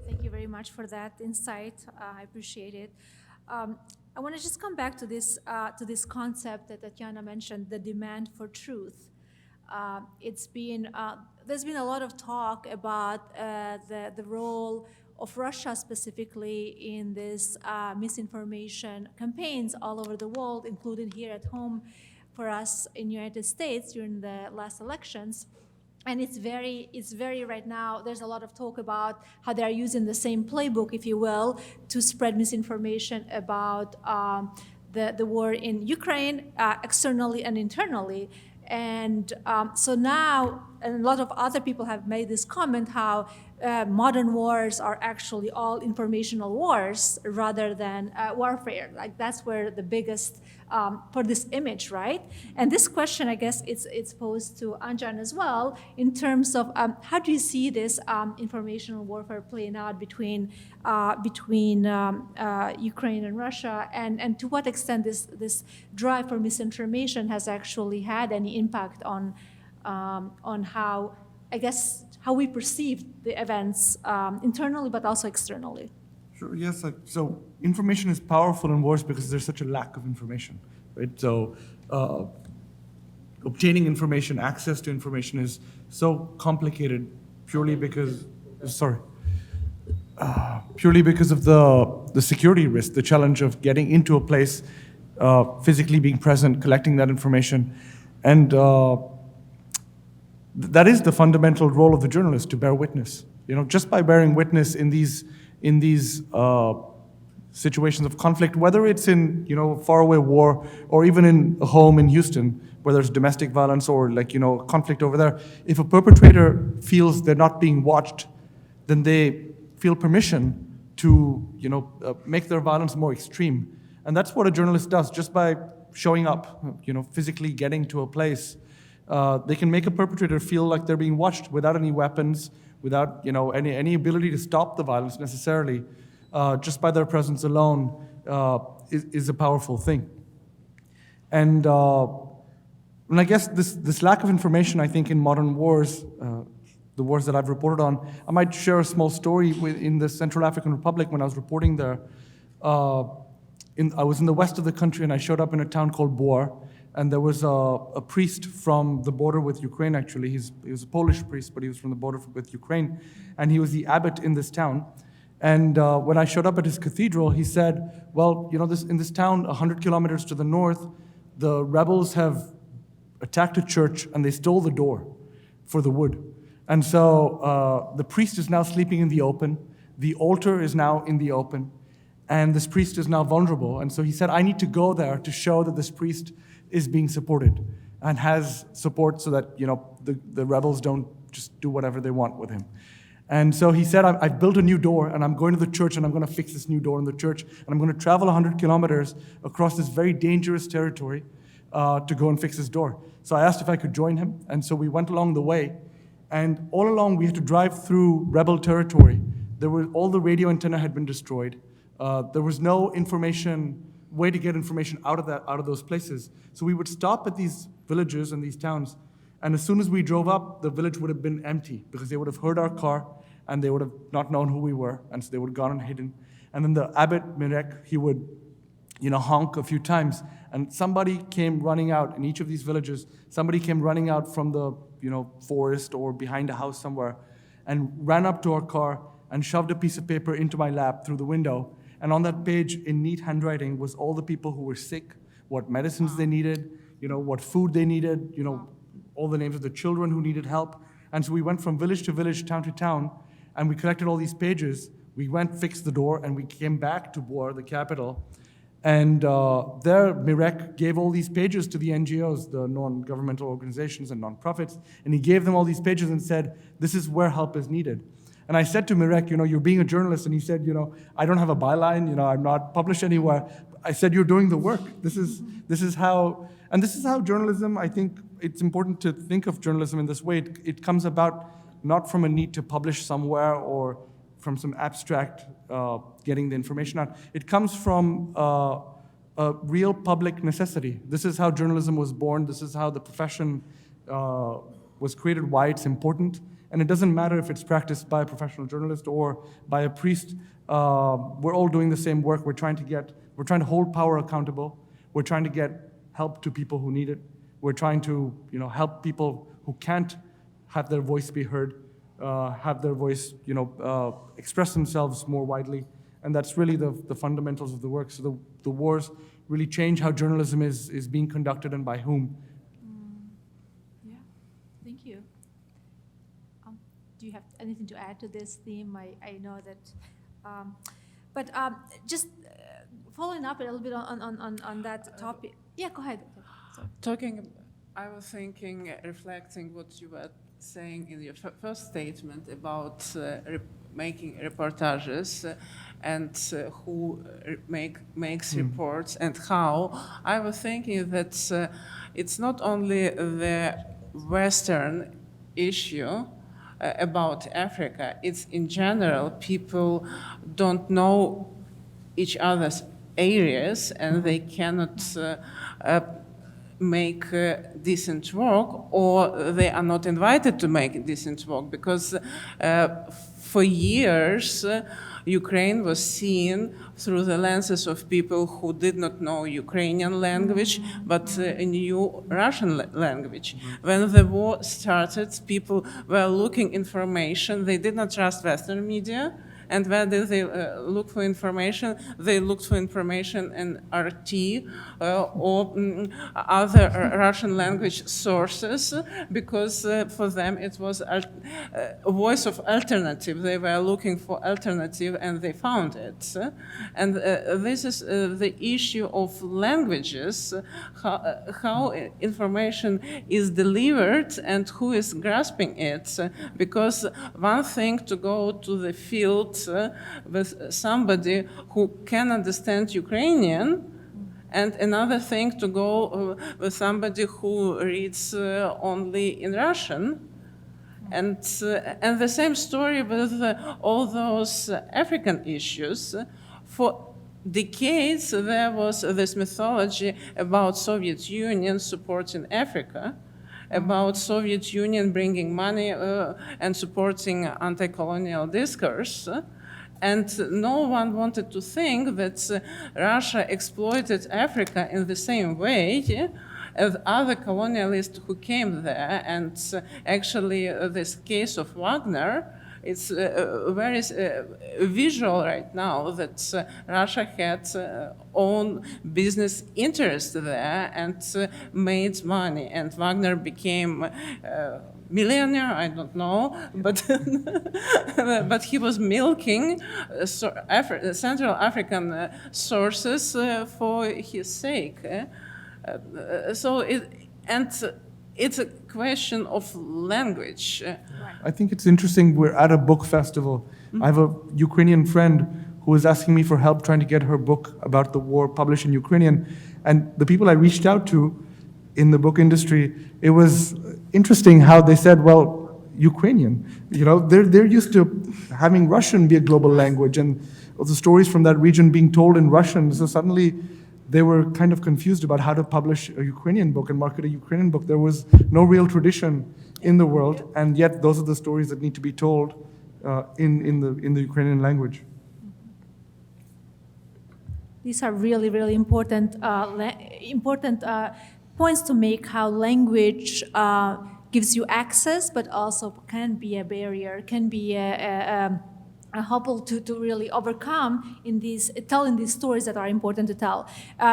Thank you very much for that insight. I appreciate it. I want to just come back to this concept that Tatiana mentioned, the demand for truth. There's been a lot of talk about the role of Russia specifically in this misinformation campaigns all over the world, including here at home for us in the United States during the last elections. And it's very right now, there's a lot of talk about how they are using the same playbook, if you will, to spread misinformation about the war in Ukraine, externally and internally. And so now, and a lot of other people have made this comment, how modern wars are actually all informational wars rather than warfare. Like that's where the biggest, for this image, right? And this question, I guess, it's posed to Anjan as well, in terms of how do you see this informational warfare playing out between Ukraine and Russia, and to what extent this drive for misinformation has actually had any impact on how, I guess, how we perceive the events internally, but also externally. Sure, yes. So information is powerful in wars because there's such a lack of information, right? So obtaining information, access to information is so complicated purely because, purely because of the security risk, the challenge of getting into a place, physically being present, collecting that information. And that is the fundamental role of the journalist, to bear witness. You know, just by bearing witness in these situations of conflict, whether it's in, you know, faraway war or even in a home in Houston, where there's domestic violence or, like, you know, conflict over there, if a perpetrator feels they're not being watched, then they feel permission to, you know, make their violence more extreme. And that's what a journalist does. Just by showing up, you know, physically getting to a place, they can make a perpetrator feel like they're being watched without any weapons, without, you know, any ability to stop the violence necessarily. Just by their presence alone is a powerful thing. And I guess this lack of information, I think, in modern wars, the wars that I've reported on, I might share a small story in the Central African Republic when I was reporting there. I was in the west of the country, and I showed up in a town called Bor, and there was a priest from the border with Ukraine, actually. He was a Polish priest, but he was from the border with Ukraine, and he was the abbot in this town. And when I showed up at his cathedral, he said, well, you know, in this town, 100 kilometers to the north, the rebels have attacked a church, and they stole the door for the wood. And so the priest is now sleeping in the open, the altar is now in the open, and this priest is now vulnerable. And so he said, I need to go there to show that this priest is being supported and has support so that, you know, the rebels don't just do whatever they want with him. And so he said, I've built a new door, and I'm going to the church, and I'm going to fix this new door in the church, and I'm going to travel 100 kilometers across this very dangerous territory to go and fix this door. So I asked if I could join him, and so we went along the way, and all along we had to drive through rebel territory. All the radio antenna had been destroyed. There was no way to get information out of those places. So we would stop at these villages and these towns, and as soon as we drove up, the village would have been empty because they would have heard our car and they would have not known who we were, and so they would have gone and hidden. And then the abbot Mirek, he would, you know, honk a few times, and somebody came running out in each of these villages. Somebody came running out from the, you know, forest or behind a house somewhere, and ran up to our car and shoved a piece of paper into my lap through the window. And on that page, in neat handwriting, was all the people who were sick, what medicines they needed, you know, what food they needed, you know, all the names of the children who needed help. And so we went from village to village, town to town, and we collected all these pages. We went, fixed the door, and we came back to Bor, the capital. And there, Mirek gave all these pages to the NGOs, the non-governmental organizations and nonprofits, and he gave them all these pages and said, this is where help is needed. And I said to Mirek, you know, you're being a journalist, and he said, you know, I don't have a byline, you know, I'm not published anywhere. I said, you're doing the work. This is how journalism, I think it's important to think of journalism in this way. It comes about not from a need to publish somewhere or from some abstract getting the information out. It comes from a real public necessity. This is how journalism was born. This is how the profession was created, why it's important. And it doesn't matter if it's practiced by a professional journalist or by a priest. We're all doing the same work. We're trying to hold power accountable. We're trying to get help to people who need it. We're trying to, you know, help people who can't have their voice be heard, have their voice, you know, express themselves more widely. And that's really the fundamentals of the work. So the wars really change how journalism is being conducted and by whom. Yeah, thank you. do you have anything to add to this theme? I know that, but just following up a little bit on that topic. Yeah, go ahead. Sorry. I was thinking, reflecting what you were saying in your first statement about making reportages and who makes reports and how. I was thinking that it's not only the Western issue about Africa, it's in general, people don't know each other's areas and they cannot make decent work, or they are not invited to make decent work, because for years Ukraine was seen through the lenses of people who did not know Ukrainian language but knew Russian language. When the war started, people were looking information. They did not trust Western media. And where did they look for information? They looked for information in RT or other Russian language sources, because for them it was a voice of alternative. They were looking for alternative and they found it. And this is the issue of languages, how information is delivered and who is grasping it. Because one thing to go to the field with somebody who can understand Ukrainian, and another thing to go with somebody who reads only in Russian. And the same story with all those African issues. For decades, there was this mythology about Soviet Union supporting Africa, about Soviet Union bringing money and supporting anti-colonial discourse. And no one wanted to think that Russia exploited Africa in the same way as other colonialists who came there. And actually, this case of Wagner, it's very visual right now that Russia had own business interest there and made money. And Wagner became millionaire, I don't know, but but he was milking Central African sources for his sake. So it's a question of language. I think it's interesting, we're at a book festival. I have a Ukrainian friend who was asking me for help trying to get her book about the war published in Ukrainian. And the people I reached out to in the book industry, it was interesting how they said, well, Ukrainian, you know, they're used to having Russian be a global language and the stories from that region being told in Russian. So suddenly they were kind of confused about how to publish a Ukrainian book and market a Ukrainian book. There was no real tradition in the world, and yet those are the stories that need to be told in the Ukrainian language. These are really, really important points to make, how language gives you access, but also can be a barrier, can be a hobble to really overcome in telling these stories that are important to tell.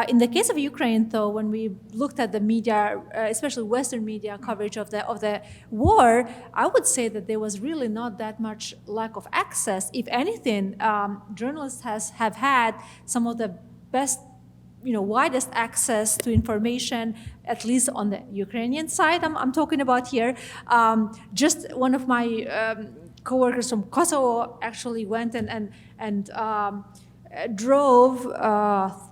In the case of Ukraine, though, when we looked at the media, especially Western media coverage of the war, I would say that there was really not that much lack of access. If anything, journalists have had some of the best, widest access to information, at least on the Ukrainian side I'm talking about here. Just one of my coworkers from Kosovo actually went and drove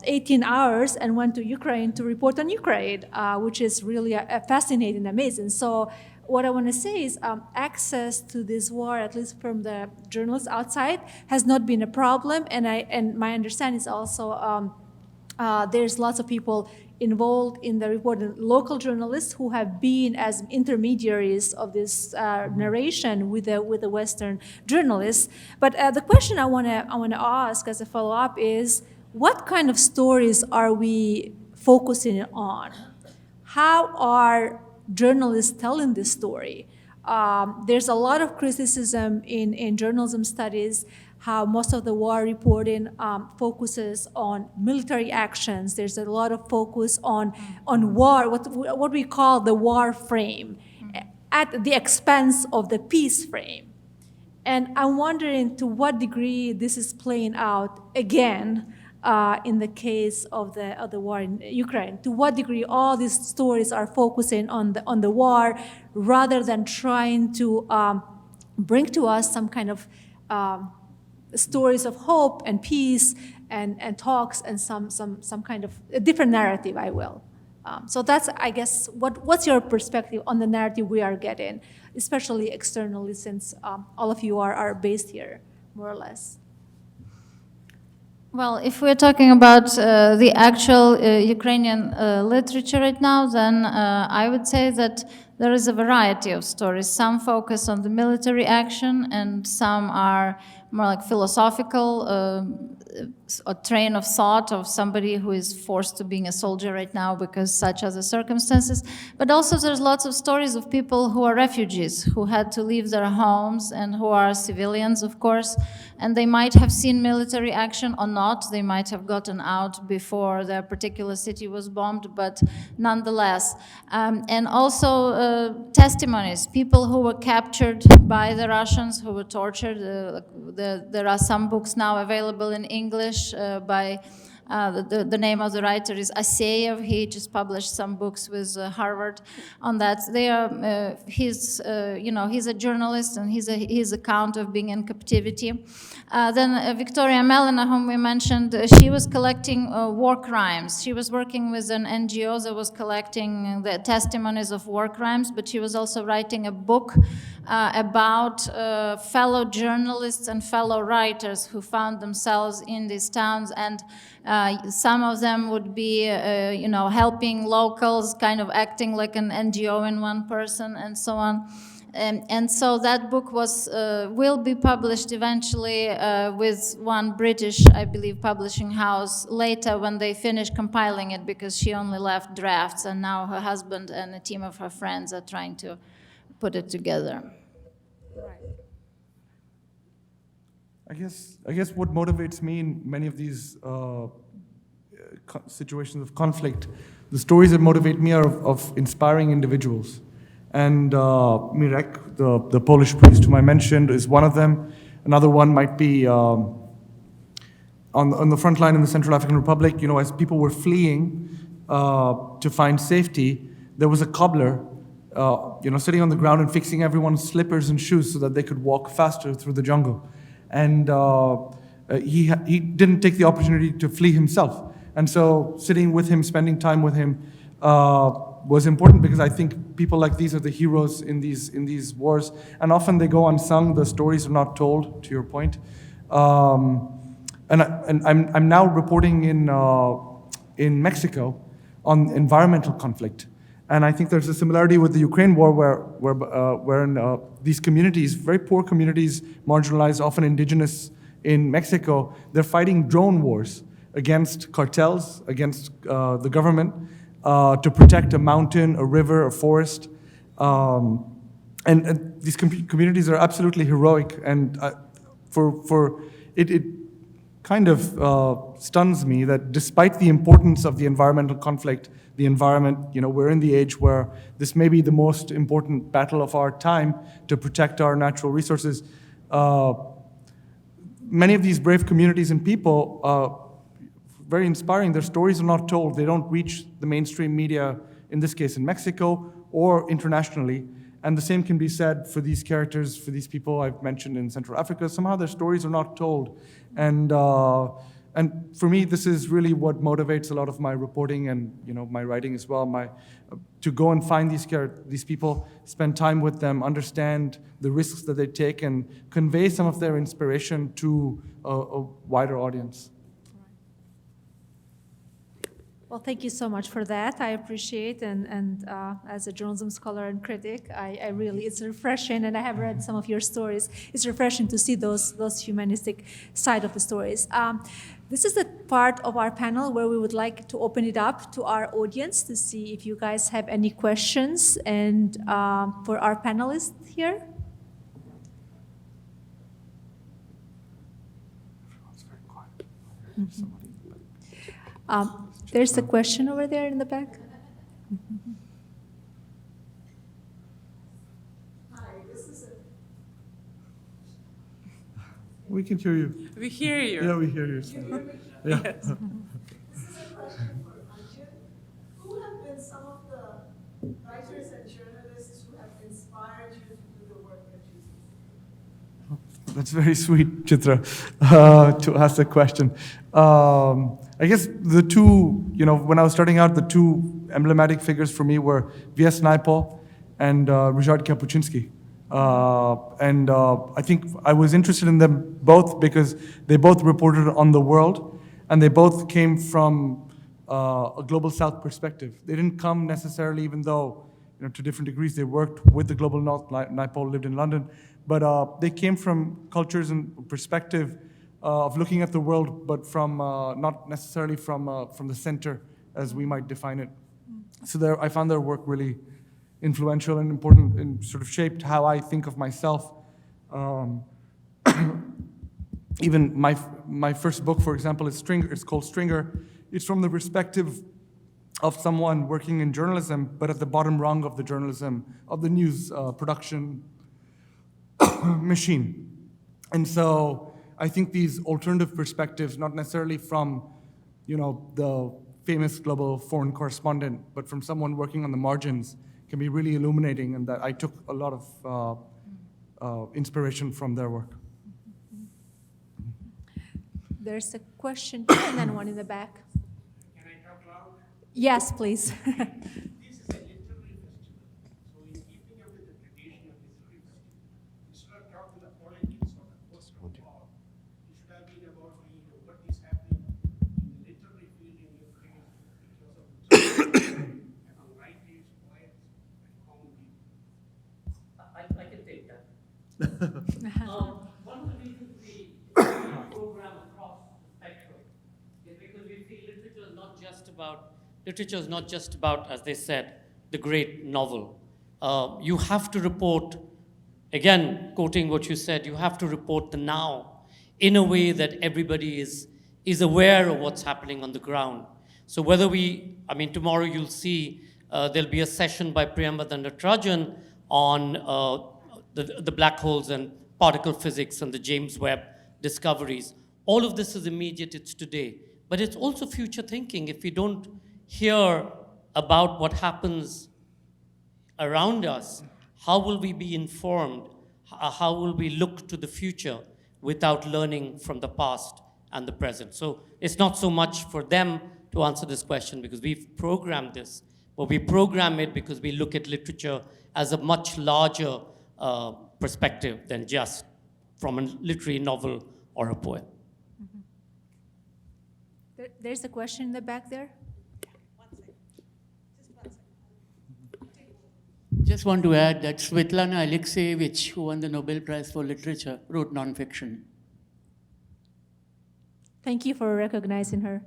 18 hours and went to Ukraine to report on Ukraine, which is really fascinating and amazing. So what I want to say is access to this war, at least from the journalists outside, has not been a problem. And my understanding is also there's lots of people involved in the reporting, local journalists who have been as intermediaries of this narration with the Western journalists. But the question I want to ask as a follow-up is, what kind of stories are we focusing on? How are journalists telling this story? There's a lot of criticism in journalism studies, how most of the war reporting focuses on military actions. There's a lot of focus on war, what we call the war frame, at the expense of the peace frame. And I'm wondering to what degree this is playing out again in the case of the war in Ukraine. To what degree all these stories are focusing on the war rather than trying to bring to us some kind of stories of hope and peace and talks and some kind of a different narrative, I will. So that's, I guess, what's your perspective on the narrative we are getting, especially externally, since all of you are based here, more or less? Well, if we're talking about the actual Ukrainian literature right now, then I would say that there is a variety of stories. Some focus on the military action, and some are more like philosophical, a train of thought of somebody who is forced to being a soldier right now because such are the circumstances. But also there's lots of stories of people who are refugees, who had to leave their homes and who are civilians, of course, and they might have seen military action or not. They might have gotten out before their particular city was bombed, but nonetheless. And also testimonies, people who were captured by the Russians, who were tortured. There are some books now available in English by the name of the writer is Aseyev. He just published some books with Harvard on that. They are he's a journalist, and his account of being in captivity. Then Victoria Melina, whom we mentioned, she was collecting war crimes. She was working with an NGO that was collecting the testimonies of war crimes, but she was also writing a book about fellow journalists and fellow writers who found themselves in these towns, and some of them would be, helping locals, kind of acting like an NGO in one person, and so on. And so that book will be published eventually with one British, I believe, publishing house later when they finish compiling it, because she only left drafts, and now her husband and a team of her friends are trying to put it together. I guess what motivates me in many of these situations of conflict, the stories that motivate me are of inspiring individuals. And Mirek, the Polish priest whom I mentioned, is one of them. Another one might be on the front line in the Central African Republic. As people were fleeing to find safety, there was a cobbler, sitting on the ground and fixing everyone's slippers and shoes so that they could walk faster through the jungle. And he didn't take the opportunity to flee himself. And so sitting with him, spending time with him, was important, because I think people like these are the heroes in these wars, and often they go unsung. The stories are not told, to your point. And I'm now reporting in Mexico on environmental conflict, and I think there's a similarity with the Ukraine war, where these communities, very poor communities, marginalized, often indigenous in Mexico, they're fighting drone wars against cartels, against the government, to protect a mountain, a river, a forest. And these communities are absolutely heroic, and it kind of stuns me that despite the importance of the environmental conflict, the environment, we're in the age where this may be the most important battle of our time to protect our natural resources. Many of these brave communities and people, very inspiring. Their stories are not told. They don't reach the mainstream media, in this case in Mexico, or internationally. And the same can be said for these characters, for these people I've mentioned in Central Africa. Somehow their stories are not told. And for me, this is really what motivates a lot of my reporting and my writing as well. To go and find these people, spend time with them, understand the risks that they take, and convey some of their inspiration to a wider audience. Well, thank you so much for that. I appreciate, and as a journalism scholar and critic, I really, it's refreshing, and I have read some of your stories. It's refreshing to see those humanistic side of the stories. This is the part of our panel where we would like to open it up to our audience to see if you guys have any questions, and for our panelists here. Everyone's very quiet. Mm-hmm. There's a question over there in the back. Mm-hmm. Hi, this is We can hear you. We hear you. Yeah, we hear you. Yeah. Yes. This is a question for Anjan. Who have been some of the writers and journalists who have inspired you to do the work that you do? That's very sweet, Chitra, to ask that question. I guess the two, when I was starting out, the two emblematic figures for me were V.S. Naipaul and Ryszard Kapuscinski. I think I was interested in them both because they both reported on the world, and they both came from a global South perspective. They didn't come necessarily, even though, to different degrees, they worked with the global North. Naipaul lived in London, but they came from cultures and perspective of looking at the world, but from not necessarily from the center as we might define it. So I found their work really influential and important, and sort of shaped how I think of myself. Even my first book, for example, is Stringer. It's called Stringer. It's from the perspective of someone working in journalism, but at the bottom rung of the journalism, of the news production machine. And so I think these alternative perspectives, not necessarily from, the famous global foreign correspondent, but from someone working on the margins, can be really illuminating, and that I took a lot of inspiration from their work. There's a question here and then one in the back. Can I talk loud? Yes, please. This is a literary festival, so in keeping up with the tradition of literary festival, you should have talked to the politics or the post-war. You should have been about what is happening in the literary field in Ukraine because of among writers, poets, and common people. I can take that. One of the reasons we program across the spectrum is because we feel literature is not just about, as they said, the great novel. You have to report, again, quoting what you said, you have to report the now in a way that everybody is aware of what's happening on the ground. So whether tomorrow you'll see there'll be a session by Priyamba Trajan on the black holes and particle physics and the James Webb discoveries. All of this is immediate, it's today. But it's also future thinking. If we don't hear about what happens around us, how will we be informed? How will we look to the future without learning from the past and the present? So it's not so much for them to answer this question because we've programmed this, but we program it because we look at literature as a much larger perspective than just from a literary novel or a poem. There's a question in the back there. Just want to add that Svetlana Alexievich, who won the Nobel Prize for Literature, wrote nonfiction. Thank you for recognizing her.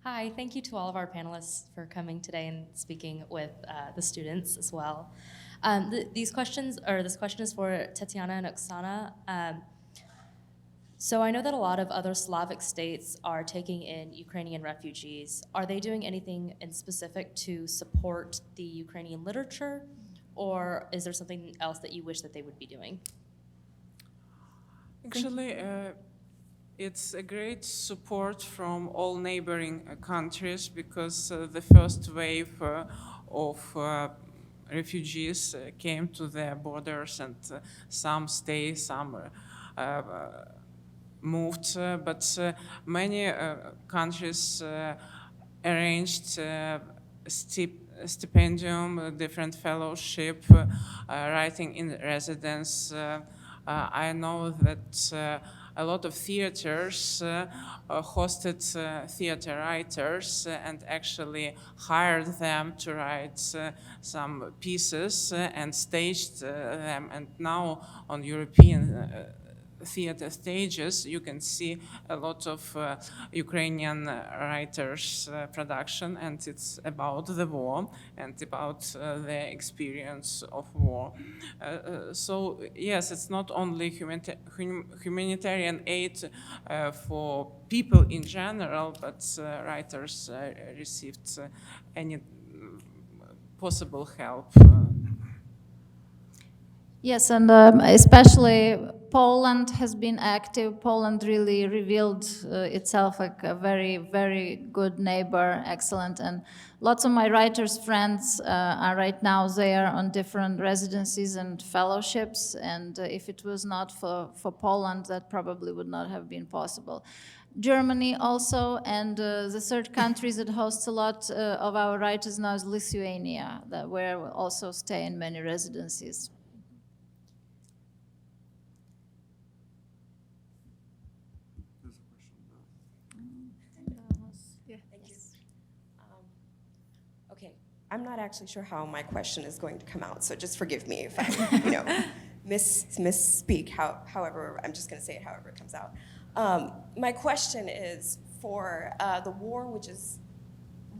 Hi, thank you to all of our panelists for coming today and speaking with the students as well. This question is for Tatiana and Oksana. So I know that a lot of other Slavic states are taking in Ukrainian refugees. Are they doing anything in specific to support the Ukrainian literature, or is there something else that you wish that they would be doing? Actually, it's a great support from all neighboring countries because the first wave of refugees came to their borders, and some stay, some moved, but many countries arranged stipendium, different fellowship, writing in residence. I know that a lot of theaters hosted theater writers and actually hired them to write some pieces and staged them. And now on European theater stages, you can see a lot of Ukrainian writers' production, and it's about the war and about their experience of war. So yes, it's not only humanitarian aid for people in general, but writers received any possible help. Yes, and especially Poland has been active. Poland really revealed itself like a very, very good neighbor, excellent. And lots of my writers' friends are right now there on different residencies and fellowships. And if it was not for Poland, that probably would not have been possible. Germany also, and the third country that hosts a lot of our writers now is Lithuania, where we also stay in many residencies. Okay, I'm not actually sure how my question is going to come out, so just forgive me if I, misspeak. However, I'm just going to say it however it comes out. My question is for the war, which is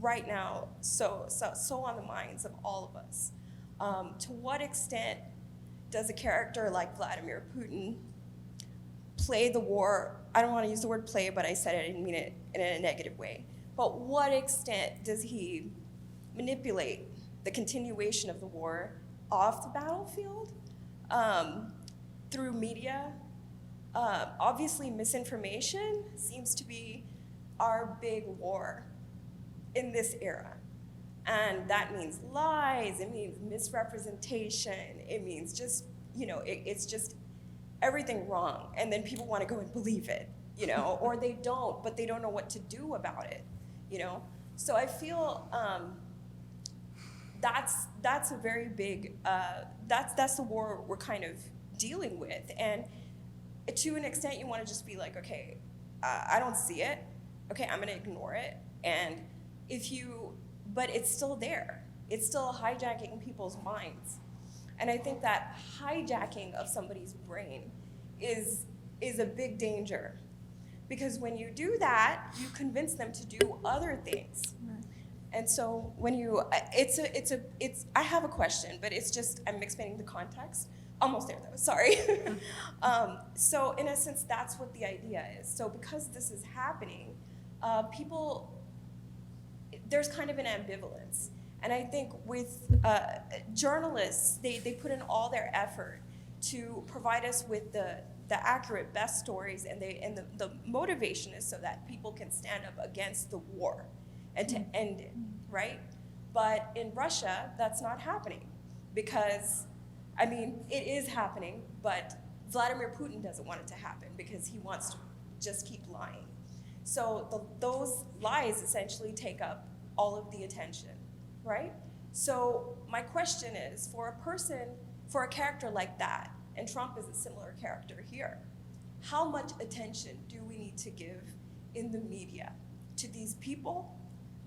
right now so on the minds of all of us. To what extent does a character like Vladimir Putin play the war? I don't want to use the word play, but I said it, I didn't mean it in a negative way. But what extent does he manipulate the continuation of the war off the battlefield through media? Obviously, misinformation seems to be our big war in this era. And that means lies, it means misrepresentation, it means just, it's just everything wrong. And then people want to go and believe it, or they don't, but they don't know what to do about it, So I feel that's a very big, that's the war we're kind of dealing with. And to an extent, you want to just be like, okay, I don't see it. Okay, I'm going to ignore it. And but it's still there. It's still hijacking people's minds. And I think that hijacking of somebody's brain is a big danger. Because when you do that, you convince them to do other things. And so when I have a question, but it's just, I'm expanding the context. Almost there though, sorry. So in a sense, that's what the idea is. So because this is happening, there's kind of an ambivalence. And I think with journalists, they put in all their effort to provide us with the accurate, best stories, and the motivation is so that people can stand up against the war and to end it, right? But in Russia, that's not happening because, it is happening, but Vladimir Putin doesn't want it to happen because he wants to just keep lying. So those lies essentially take up all of the attention, right? So my question is, for a character like that, and Trump is a similar character here, how much attention do we need to give in the media to these people?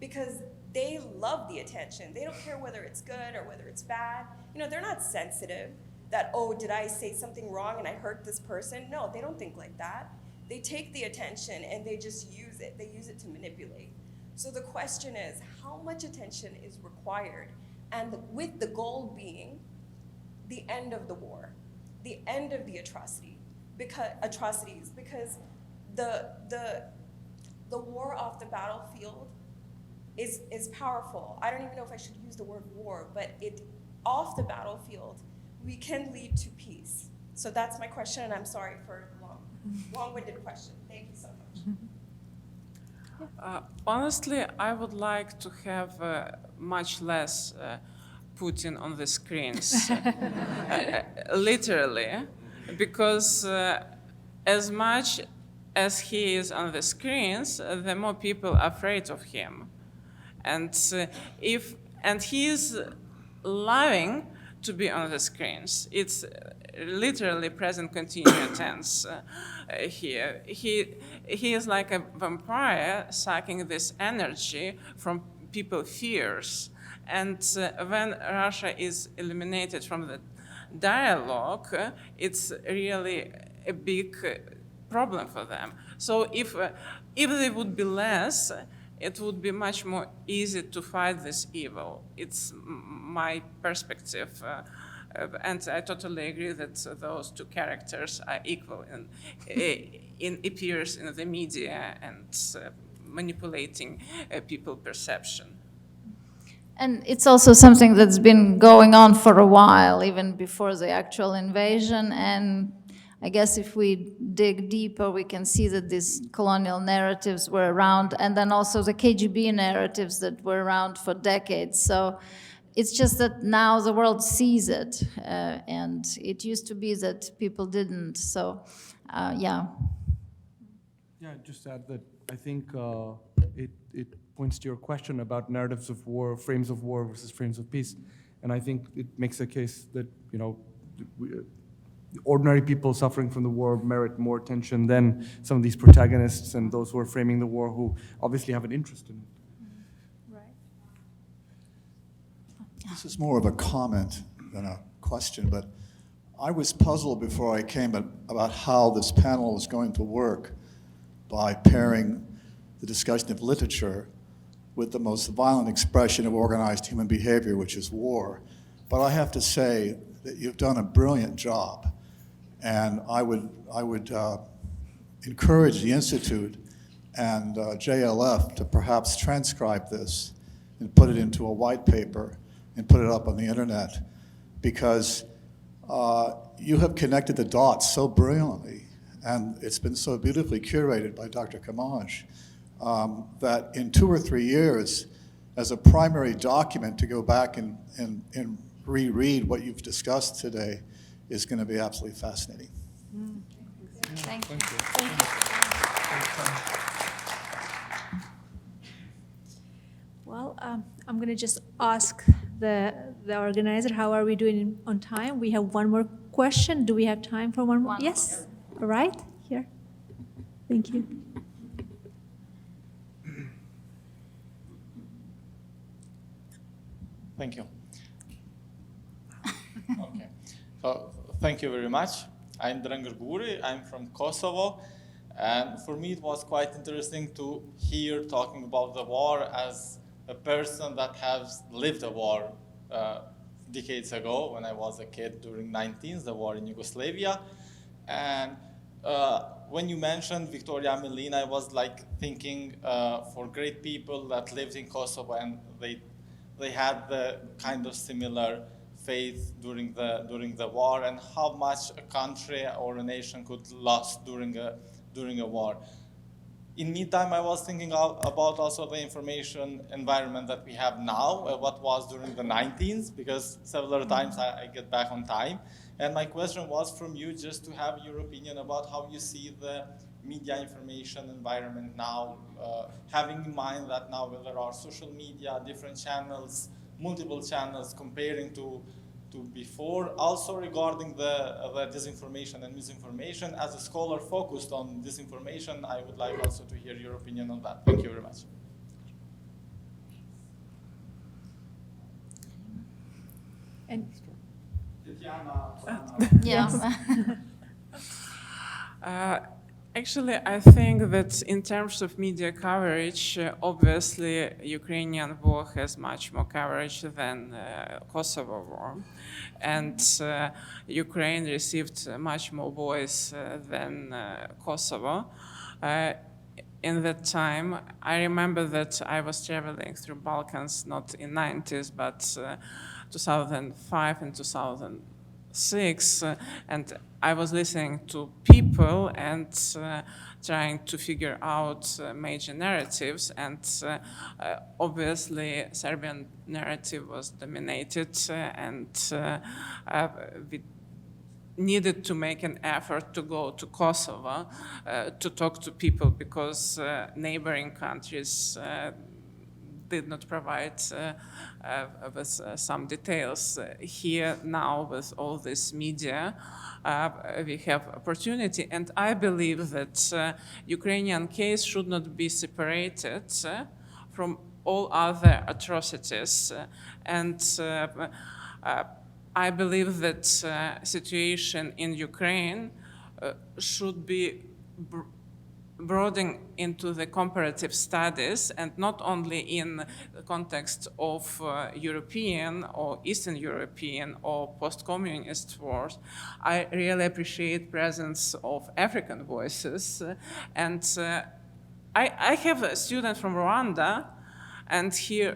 Because they love the attention. They don't care whether it's good or whether it's bad. They're not sensitive that, oh, did I say something wrong and I hurt this person? No, they don't think like that. They take the attention and they just use it. They use it to manipulate. So the question is, how much attention is required? And with the goal being the end of the war, the end of the atrocities, because the war off the battlefield is powerful. I don't even know if I should use the word war, but off the battlefield, we can lead to peace. So that's my question, and I'm sorry for a long-winded question. Thank you so much. Honestly, I would like to have much less Putin on the screens, literally, because as much as he is on the screens, the more people are afraid of him. And he is loving to be on the screens. It's literally present continuous tense here. He is like a vampire sucking this energy from people's fears. And when Russia is eliminated from the dialogue, it's really a big problem for them. So if there would be less, it would be much more easy to fight this evil. It's my perspective. And I totally agree that those two characters are equal in appears in the media and manipulating people's perception. And it's also something that's been going on for a while, even before the actual invasion. And I guess if we dig deeper, we can see that these colonial narratives were around, and then also the KGB narratives that were around for decades. So it's just that now the world sees it, and it used to be that people didn't. So, yeah. Yeah, just add that I think it points to your question about narratives of war, frames of war versus frames of peace, and I think it makes a case that, you know, ordinary people suffering from the war merit more attention than some of these protagonists and those who are framing the war, who obviously have an interest in it. This is more of a comment than a question, but I was puzzled before I came about how this panel was going to work by pairing the discussion of literature with the most violent expression of organized human behavior, which is war. But I have to say that you've done a brilliant job, and I would encourage the Institute and JLF to perhaps transcribe this and put it into a white paper and put it up on the internet, because you have connected the dots so brilliantly, and it's been so beautifully curated by Dr. Kamaj, that in 2 or 3 years, as a primary document to go back and reread what you've discussed today is going to be absolutely fascinating. Thank you. Well, I'm going to just ask the organizer, how are we doing on time? We have one more question. Do we have time for one more? Yes. All right. Here. Thank you. Thank you. Okay. So thank you very much. I'm Dranger Guri. I'm from Kosovo. And for me, it was quite interesting to hear talking about the war as a person that has lived a war decades ago when I was a kid during 19th, the war in Yugoslavia. And when you mentioned Victoria Amelina, I was like thinking for great people that lived in Kosovo and they had the kind of similar faith during the war, and how much a country or a nation could last during a war. In meantime, I was thinking about also the information environment that we have now, what was during the 19th, because several times I get back on time. And my question was from you, just to have your opinion about how you see the media information environment now, having in mind that now there are social media, different channels, multiple channels, comparing to before. Also regarding the disinformation and misinformation, as a scholar focused on disinformation, I would like also to hear your opinion on that. Thank you very much. And Actually, I think that in terms of media coverage, obviously, Ukrainian war has much more coverage than Kosovo war. And Ukraine received much more voice than Kosovo. In that time, I remember that I was traveling through Balkans, not in 90s, but 2005 and 2006, and I was listening to people and trying to figure out major narratives, and obviously Serbian narrative was dominated, and we needed to make an effort to go to Kosovo to talk to people, because neighboring countries did not provide with some details. Here now, with all this media, we have opportunity, and I believe that Ukrainian case should not be separated from all other atrocities, and I believe that situation in Ukraine should be broadening into the comparative studies, and not only in the context of European or Eastern European or post-communist wars. I really appreciate presence of African voices, and I have a student from Rwanda, and he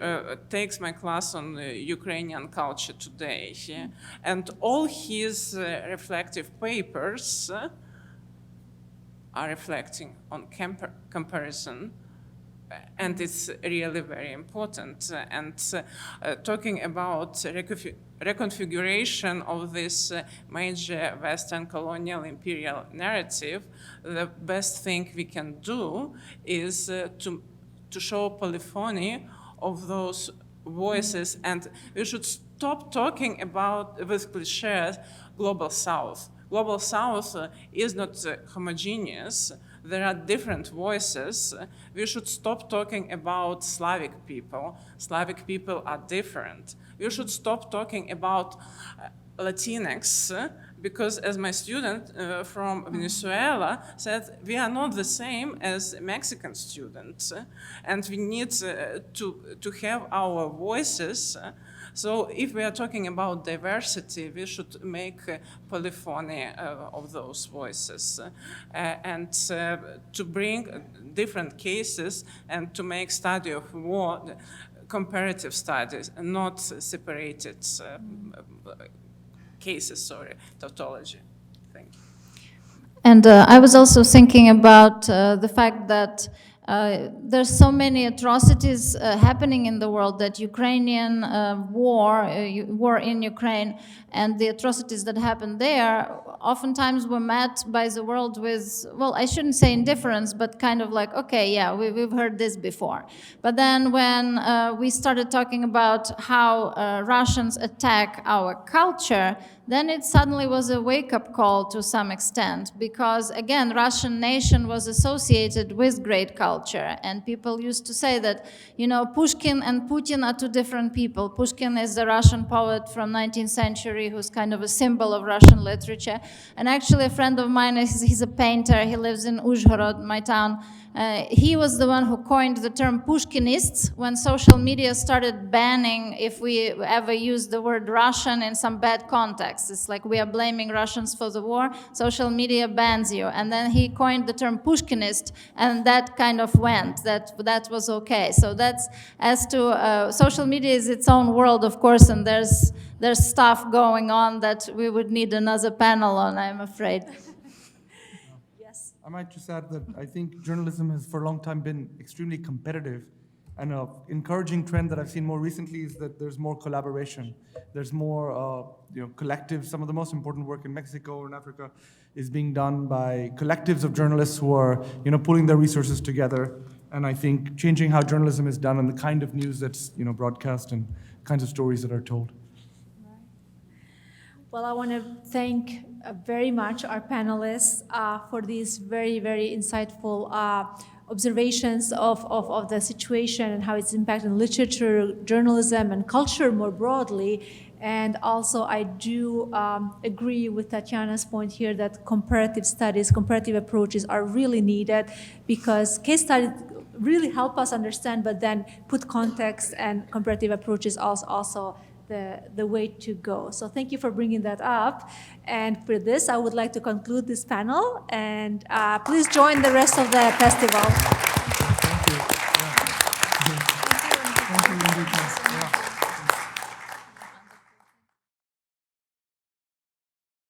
takes my class on Ukrainian culture today. And all his reflective papers are reflecting on comparison, and it's really very important. And talking about reconfiguration of this major Western colonial imperial narrative, the best thing we can do is to show polyphony of those voices, and we should stop talking about, with cliches, Global South. Global South is not homogeneous. There are different voices. We should stop talking about Slavic people. Slavic people are different. We should stop talking about Latinx, because as my student from Venezuela said, we are not the same as Mexican students, and we need to have our voices. So if we are talking about diversity, we should make polyphony of those voices and to bring different cases and to make study of war comparative studies, not separated cases, sorry, tautology. Thank you. And I was also thinking about the fact that there's so many atrocities happening in the world, that Ukrainian war in Ukraine and the atrocities that happened there oftentimes were met by the world with, well, I shouldn't say indifference, but kind of like, okay, yeah, we've heard this before. But then when we started talking about how Russians attack our culture, then it suddenly was a wake-up call to some extent, because again, Russian nation was associated with great culture, and people used to say that, you know, Pushkin and Putin are two different people. Pushkin is the Russian poet from 19th century who's kind of a symbol of Russian literature, and actually a friend of mine, he's a painter, he lives in Uzhhorod, my town. He was the one who coined the term Pushkinists when social media started banning if we ever use the word Russian in some bad context. It's like we are blaming Russians for the war, social media bans you. And then he coined the term Pushkinist, and that kind of went, that was okay. So that's, as to social media is its own world, of course, and there's stuff going on that we would need another panel on, I'm afraid. I might just add that I think journalism has for a long time been extremely competitive, and an encouraging trend that I've seen more recently is that there's more collaboration. There's more collectives. Some of the most important work in Mexico or in Africa is being done by collectives of journalists who are pulling their resources together, and I think changing how journalism is done and the kind of news that's broadcast and kinds of stories that are told. Well, I want to thank very much our panelists for these very, very insightful observations of the situation and how it's impacting literature, journalism, and culture more broadly. And also, I do agree with Tatiana's point here that comparative studies, comparative approaches are really needed, because case studies really help us understand, but then put context and comparative approaches also the way to go. So thank you for bringing that up. And for this, I would like to conclude this panel, and please join the rest of the festival. Thank you.